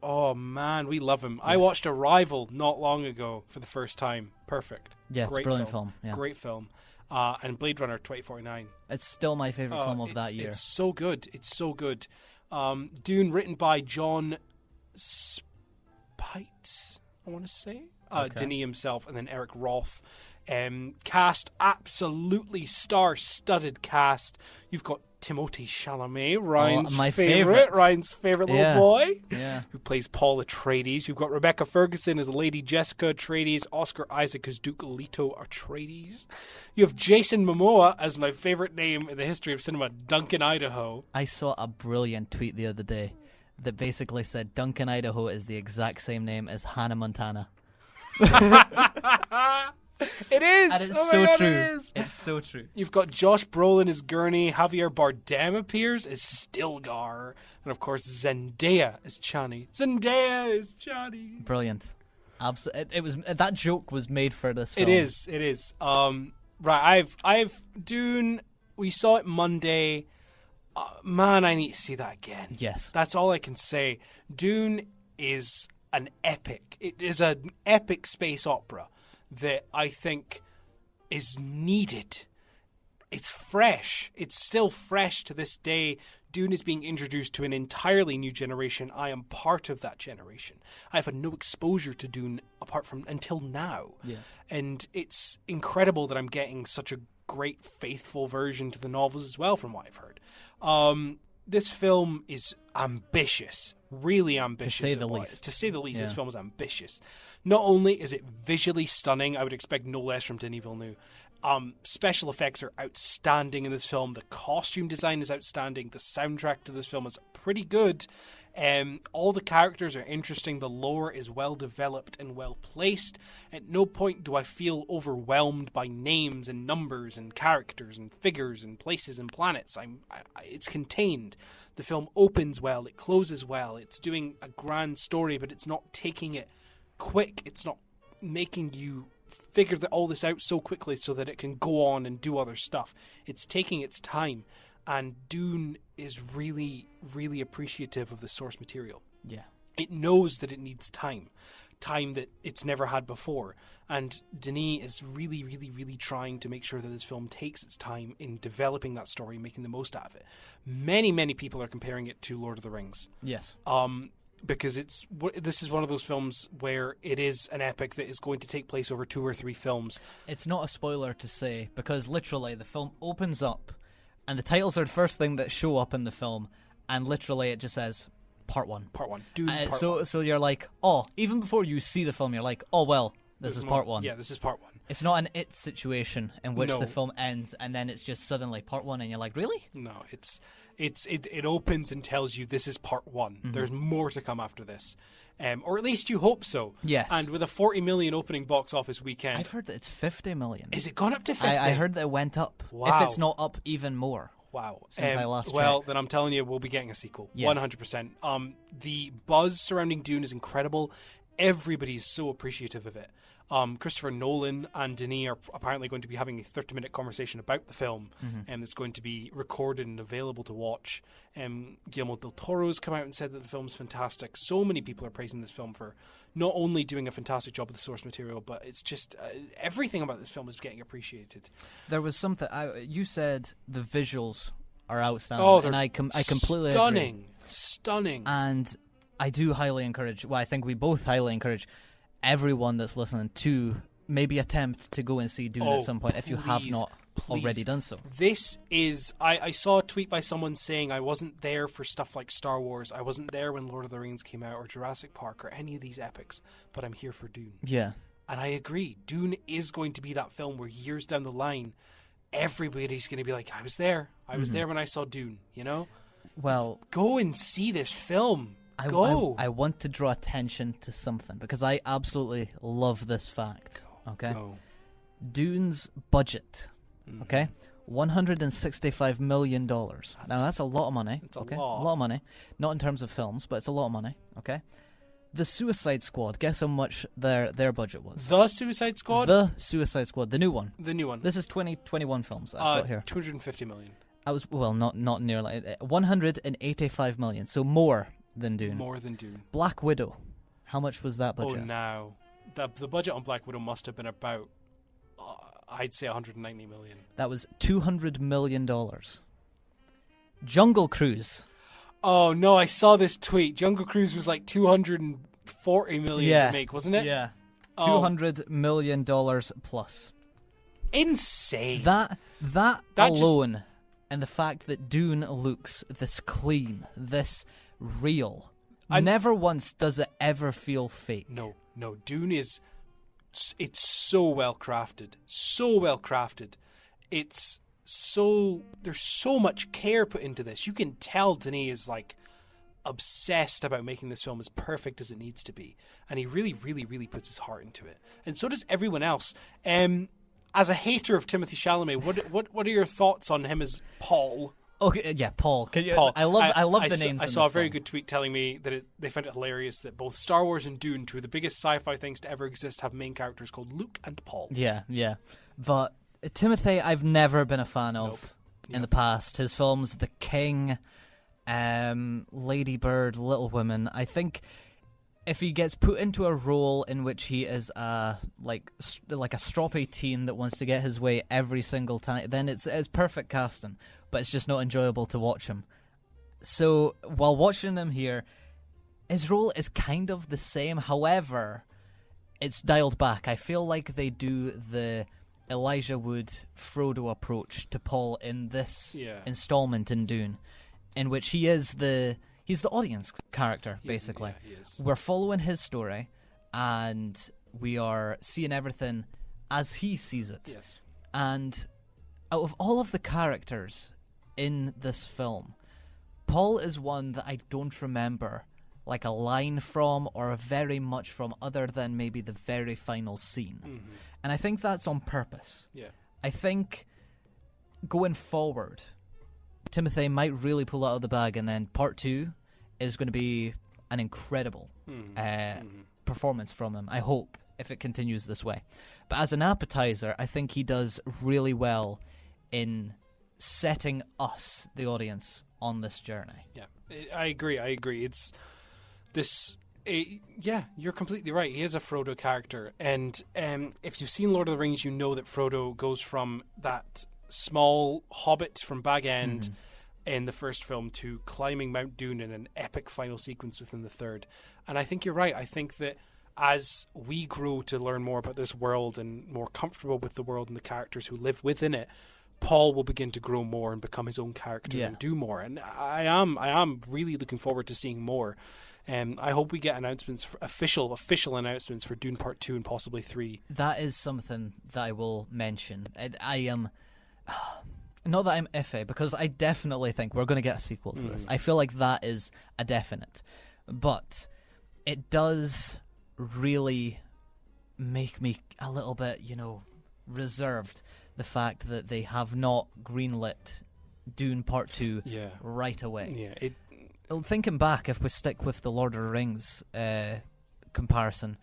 Oh man, we love him. Yes. I watched Arrival not long ago for the first time. Perfect. Yeah, it's a brilliant film. Yeah. Great film. And Blade Runner 2049. It's still my favourite film of that year. It's so good. It's so good. Dune, written by John Spite, I want to say. Denis himself, and then Eric Roth. Cast, absolutely star-studded cast. You've got Timothée Chalamet, Ryan's favorite little boy, who plays Paul Atreides. You've got Rebecca Ferguson as Lady Jessica Atreides, Oscar Isaac as Duke Leto Atreides. You have Jason Momoa as my favorite name in the history of cinema, Duncan Idaho. I saw a brilliant tweet the other day that basically said Duncan Idaho is the exact same name as Hannah Montana. It is! And it's so true. It is. It's so true. You've got Josh Brolin as Gurney, Javier Bardem appears as Stilgar, and of course Zendaya as Chani. Brilliant. It was that joke was made for this film. It is. Right, I've Dune. We saw it Monday. Man, I need to see that again. Yes. That's all I can say. Dune is an epic. It is an epic space opera that I think is needed. It's fresh. It's still fresh to this day. Dune is being introduced to an entirely new generation. I am part of that generation. I've had no exposure to Dune apart from until now. Yeah. And it's incredible that I'm getting such a great, faithful version to the novels as well, from what I've heard. This film is ambitious, really ambitious. To say the least. To say the least, Yeah. this film is ambitious. Not only is it visually stunning, I would expect no less from Denis Villeneuve. Special effects are outstanding in this film. The costume design is outstanding. The soundtrack to this film is pretty good. All the characters are interesting. The lore is well developed and well placed. At no point do I feel overwhelmed by names and numbers and characters and figures and places and planets. It's contained. The film opens well. It closes well. It's doing a grand story, but it's not taking it quick. It's not making you figure all this out so quickly so that it can go on and do other stuff. It's taking its time, and Dune is really, really appreciative of the source material. Yeah. It knows that it needs time that it's never had before, and Denis is really, really, really trying to make sure that this film takes its time in developing that story, making the most out of it. Many, many people are comparing it to Lord of the Rings. Yes. Because this is one of those films where it is an epic that is going to take place over 2 or 3 films. It's not a spoiler to say, because literally the film opens up and the titles are the first thing that show up in the film, and literally it just says Part 1. Part 1. Dune Part 1. So you're like, oh, even before you see the film, you're like, oh, well, this is Part 1. Yeah, this is Part 1. It's not an It situation in which No. the film ends and then it's just suddenly Part 1 and you're like, really? No, it opens and tells you this is Part 1. Mm-hmm. There's more to come after this. Or at least you hope so. Yes. And with a 40 million opening box office weekend. I've heard that it's 50 million. Is it gone up to 50? I heard that it went up. Wow. If it's not up even more. Wow. Since I last Well, checked. then I'm telling you, we'll be getting a sequel. Yeah. 100%. The buzz surrounding Dune is incredible. Everybody's so appreciative of it. Christopher Nolan and Denis are apparently going to be having a 30-minute conversation about the film, and it's going to be recorded and available to watch. Guillermo del Toro's come out and said that the film's fantastic. So many people are praising this film for not only doing a fantastic job with the source material, but it's just everything about this film is getting appreciated. There was something you said the visuals are outstanding, Oh, and I completely stunning, agree. stunning. And I do highly encourage. Well, I think we both highly encourage everyone that's listening to maybe attempt to go and see Dune at some point if you have not already done so. This is... I saw a tweet by someone saying I wasn't there for stuff like Star Wars. I wasn't there when Lord of the Rings came out or Jurassic Park or any of these epics, but I'm here for Dune. Yeah. And I agree. Dune is going to be that film where years down the line, everybody's going to be like, I was there. I was there when I saw Dune, you know? Well... Go and see this film. I want to draw attention to something because I absolutely love this fact. Okay, Go. Dune's budget. Okay, $165 million. Now that's a lot of money. It's a okay, lot. a lot of money. Not in terms of films, but it's a lot of money. Okay, the Suicide Squad. Guess how much their budget was? The Suicide Squad. The Suicide Squad, the new one. The new one. This is 2021 films that I've got here. 250 million. I was not nearly 185 million. So more than Dune. More than Dune. Black Widow. How much was that budget? Oh, now. The budget on Black Widow must have been about, I'd say 190 million. That was $200 million. Jungle Cruise. Oh, no, I saw this tweet. Jungle Cruise was like 240 million to make, wasn't it? Yeah. Oh. $200 million plus. Insane. That That alone, and the fact that Dune looks this clean, this real. Never once does it ever feel fake. No. Dune is... It's so well crafted. So well crafted. It's so... There's so much care put into this. You can tell Denis is like obsessed about making this film as perfect as it needs to be. And he really, really, really puts his heart into it. And so does everyone else. As a hater of Timothée Chalamet, what are your thoughts on him as Paul? Okay, yeah, Paul. Paul. I love the names. I in saw a this very film. good tweet telling me that they found it hilarious that both Star Wars and Dune, two of the biggest sci-fi things to ever exist, have main characters called Luke and Paul. Yeah. But Timothée, I've never been a fan of in the past. His films, The King, Lady Bird, Little Women, I think if he gets put into a role in which he is like a stroppy teen that wants to get his way every single time, then it's perfect casting, but it's just not enjoyable to watch him. So while watching him here, his role is kind of the same. However, it's dialed back. I feel like they do the Elijah Wood Frodo approach to Paul in this installment in Dune, in which he's the audience character, basically. He is. We're following his story, and we are seeing everything as he sees it. Yes. And out of all of the characters in this film, Paul is one that I don't remember like a line from or very much from, other than maybe the very final scene. Mm-hmm. And I think that's on purpose. Yeah. I think going forward, Timothy might really pull out of the bag, and then part 2 is going to be an incredible performance from him, I hope, if it continues this way. But as an appetizer, I think he does really well in setting us, the audience, on this journey. Yeah, I agree. It's this... yeah, you're completely right. He is a Frodo character. And if you've seen Lord of the Rings, you know that Frodo goes from that small hobbit from Bag End in the first film to climbing Mount Dune in an epic final sequence within the third. And I think you're right. I think that as we grow to learn more about this world and more comfortable with the world and the characters who live within it, Paul will begin to grow more and become his own character and do more. And I am really looking forward to seeing more. I hope we get announcements, official announcements for Dune Part 2 and possibly 3. That is something that I will mention. I am... Not that I'm iffy, because I definitely think we're going to get a sequel to this. I feel like that is a definite. But it does really make me a little bit, reserved. The fact that they have not greenlit Dune Part 2 right away. Yeah, Thinking back, if we stick with the Lord of the Rings comparison,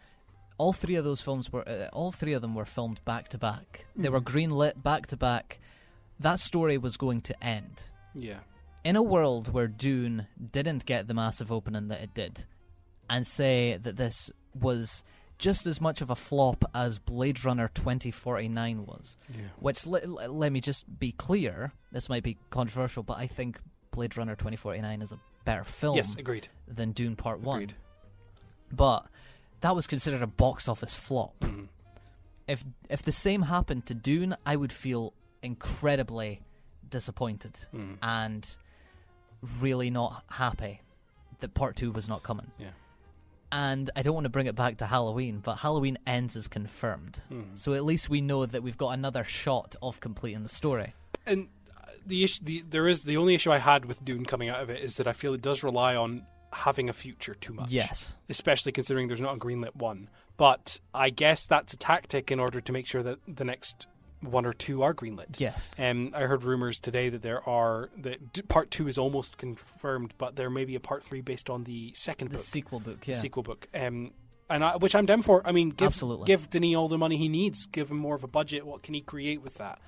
all three of them were filmed back to back. They were greenlit back to back. That story was going to end. Yeah. In a world where Dune didn't get the massive opening that it did, and say that this was just as much of a flop as Blade Runner 2049 was, which, let me just be clear, this might be controversial, but I think Blade Runner 2049 is a better film than Dune Part 1. But that was considered a box office flop. If the same happened to Dune, I would feel incredibly disappointed and really not happy that Part 2 was not coming. Yeah. And I don't want to bring it back to Halloween, but Halloween Ends is confirmed. So at least we know that we've got another shot of completing the story. And the only issue I had with Dune coming out of it is that I feel it does rely on having a future too much. Yes. Especially considering there's not a greenlit one. But I guess that's a tactic in order to make sure that the next one or two are greenlit. Yes. I heard rumors today that that Part 2 is almost confirmed, but there may be a Part 3 based on the second book. The sequel book, yeah. The sequel book. Which I'm down for. I mean, give Denis all the money he needs. Give him more of a budget. What can he create with that?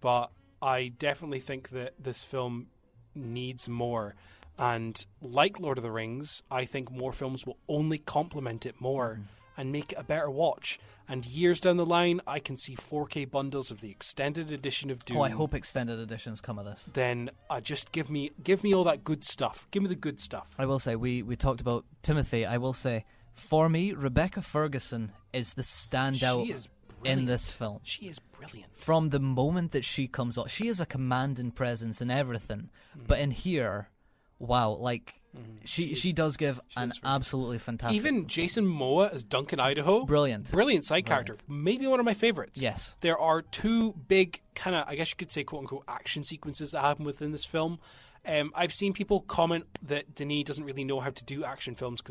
But I definitely think that this film needs more. And like Lord of the Rings, I think more films will only complement it more and make it a better watch. And years down the line, I can see 4K bundles of the extended edition of Dune. Oh, I hope extended editions come of this. Then just give me all that good stuff. Give me the good stuff. I will say, we talked about Timothy. I will say, for me, Rebecca Ferguson is the standout in this film. She is brilliant. From the moment that she comes on, she is a commanding presence in everything. But in here, wow, she does give an absolutely fantastic... Even Jason Momoa as Duncan Idaho. Brilliant side character. Maybe one of my favorites. Yes. There are two big kind of, I guess you could say, quote-unquote, action sequences that happen within this film. I've seen people comment that Denis doesn't really know how to do action films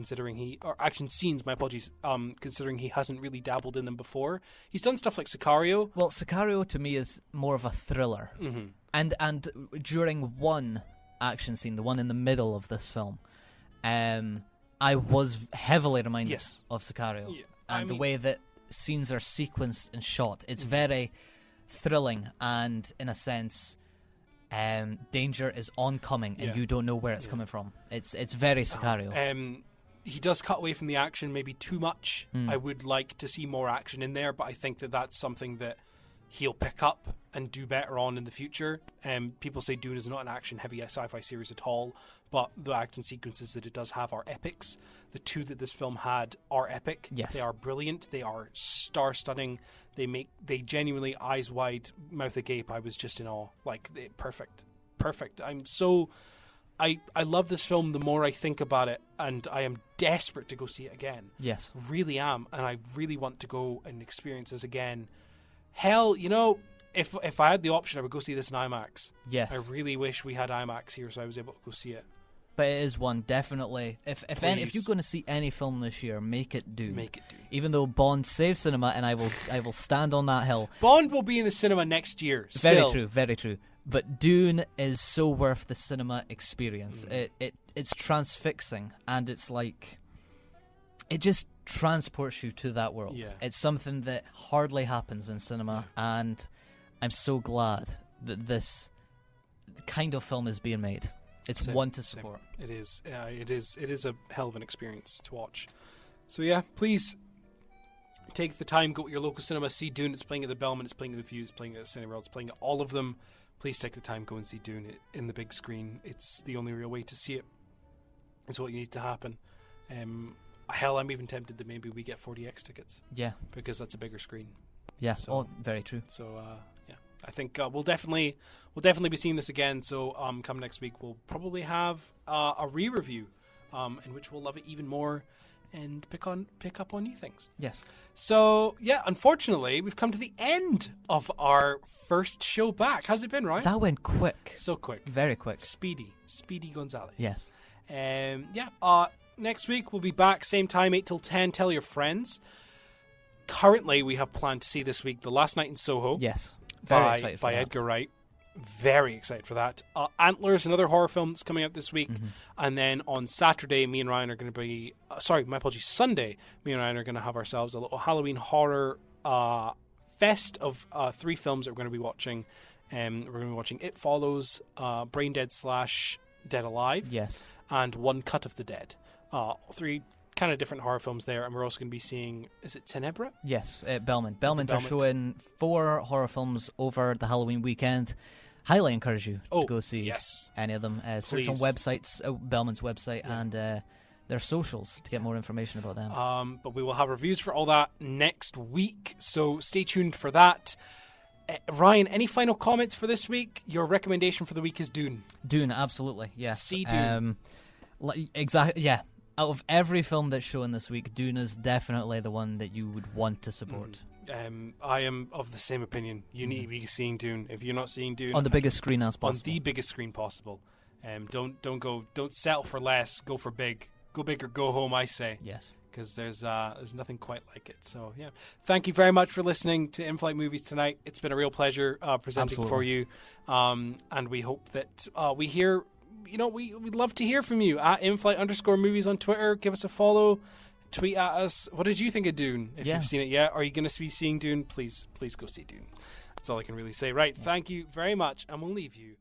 action scenes, my apologies, considering he hasn't really dabbled in them before. He's done stuff like Sicario. Well, Sicario to me is more of a thriller. And during one action scene, the one in the middle of this film, I was heavily reminded of Sicario. Yeah. The way that scenes are sequenced and shot, it's very thrilling, and in a sense, danger is oncoming and you don't know where it's coming from. It's very Sicario. he does cut away from the action maybe too much. I would like to see more action in there, but I think that that's something that he'll pick up and do better on in the future. People say Dune is not an action-heavy sci-fi series at all, but the action sequences that it does have are epics. The two that this film had are epic. Yes. They are brilliant. They are star-stunning. They genuinely, eyes wide, mouth agape. I was just in awe. Like, perfect. I love this film the more I think about it, and I am desperate to go see it again. Yes. Really am, and I really want to go and experience this again. Hell, you know, if I had the option, I would go see this in IMAX. Yes. I really wish we had IMAX here so I was able to go see it. But it is one, definitely. If you're going to see any film this year, make it Dune. Make it Dune. Even though Bond saves cinema, and I will stand on that hill. Bond will be in the cinema next year. Still. Very true. But Dune is so worth the cinema experience. It's transfixing, and it's like it just transports you to that world. Yeah. It's something that hardly happens in cinema, and I'm so glad that this kind of film is being made. It's one to support. It is. It is a hell of an experience to watch. So yeah, please take the time, go to your local cinema, see Dune. It's playing at the Belmont, it's playing at the View, it's playing at the Cineworld, it's playing at all of them. Please take the time, go and see Dune in the big screen. It's the only real way to see it. It's what you need to happen. Hell, I'm even tempted that maybe we get 4DX tickets. Yeah. Because that's a bigger screen. Yeah, so, very true. So, yeah. I think we'll definitely be seeing this again. So, come next week, we'll probably have a re-review in which we'll love it even more and pick up on new things. Yes. So, yeah, unfortunately, we've come to the end of our first show back. How's it been, Ryan? That went quick. So quick. Very quick. Speedy Gonzalez. Yes. Next week we'll be back, same time, 8 till 10. Tell your friends. Currently, we have planned to see this week The Last Night in Soho. Yes. Very excited for by that. Edgar Wright. Very excited for that. Antlers, another horror film that's coming out this week. Mm-hmm. And then on Saturday, me and Ryan are going to be... Sunday, me and Ryan are going to have ourselves a little Halloween horror fest of 3 films that we're going to be watching. We're going to be watching It Follows, Brain Dead / Dead Alive. Yes. And One Cut of the Dead. 3 kind of different horror films there. And we're also going to be seeing... Is it Tenebra? Yes, Belmont. Belmont are showing 4 horror films over the Halloween weekend. Highly encourage you to go see any of them. Search on websites, Belmont's website, and their socials to get more information about them. But we will have reviews for all that next week, so stay tuned for that. Ryan, any final comments for this week? Your recommendation for the week is Dune. Dune, absolutely, yes. See Dune. Exactly, yeah. Out of every film that's shown this week, Dune is definitely the one that you would want to support. I am of the same opinion. You need to be seeing Dune. If you're not seeing Dune, on the biggest screen as possible. On the biggest screen possible. Don't settle for less. Go for big. Go big or go home, I say. Yes. Because there's nothing quite like it. So yeah, thank you very much for listening to In-Flight Movies tonight. It's been a real pleasure presenting for you, and we hope that we hear. We'd love to hear from you at @inflight_movies on Twitter. Give us a follow. Tweet at us. What did you think of Dune? If you've seen it yet, are you going to be seeing Dune? Please go see Dune. That's all I can really say. Right. Thank you very much, and we'll leave you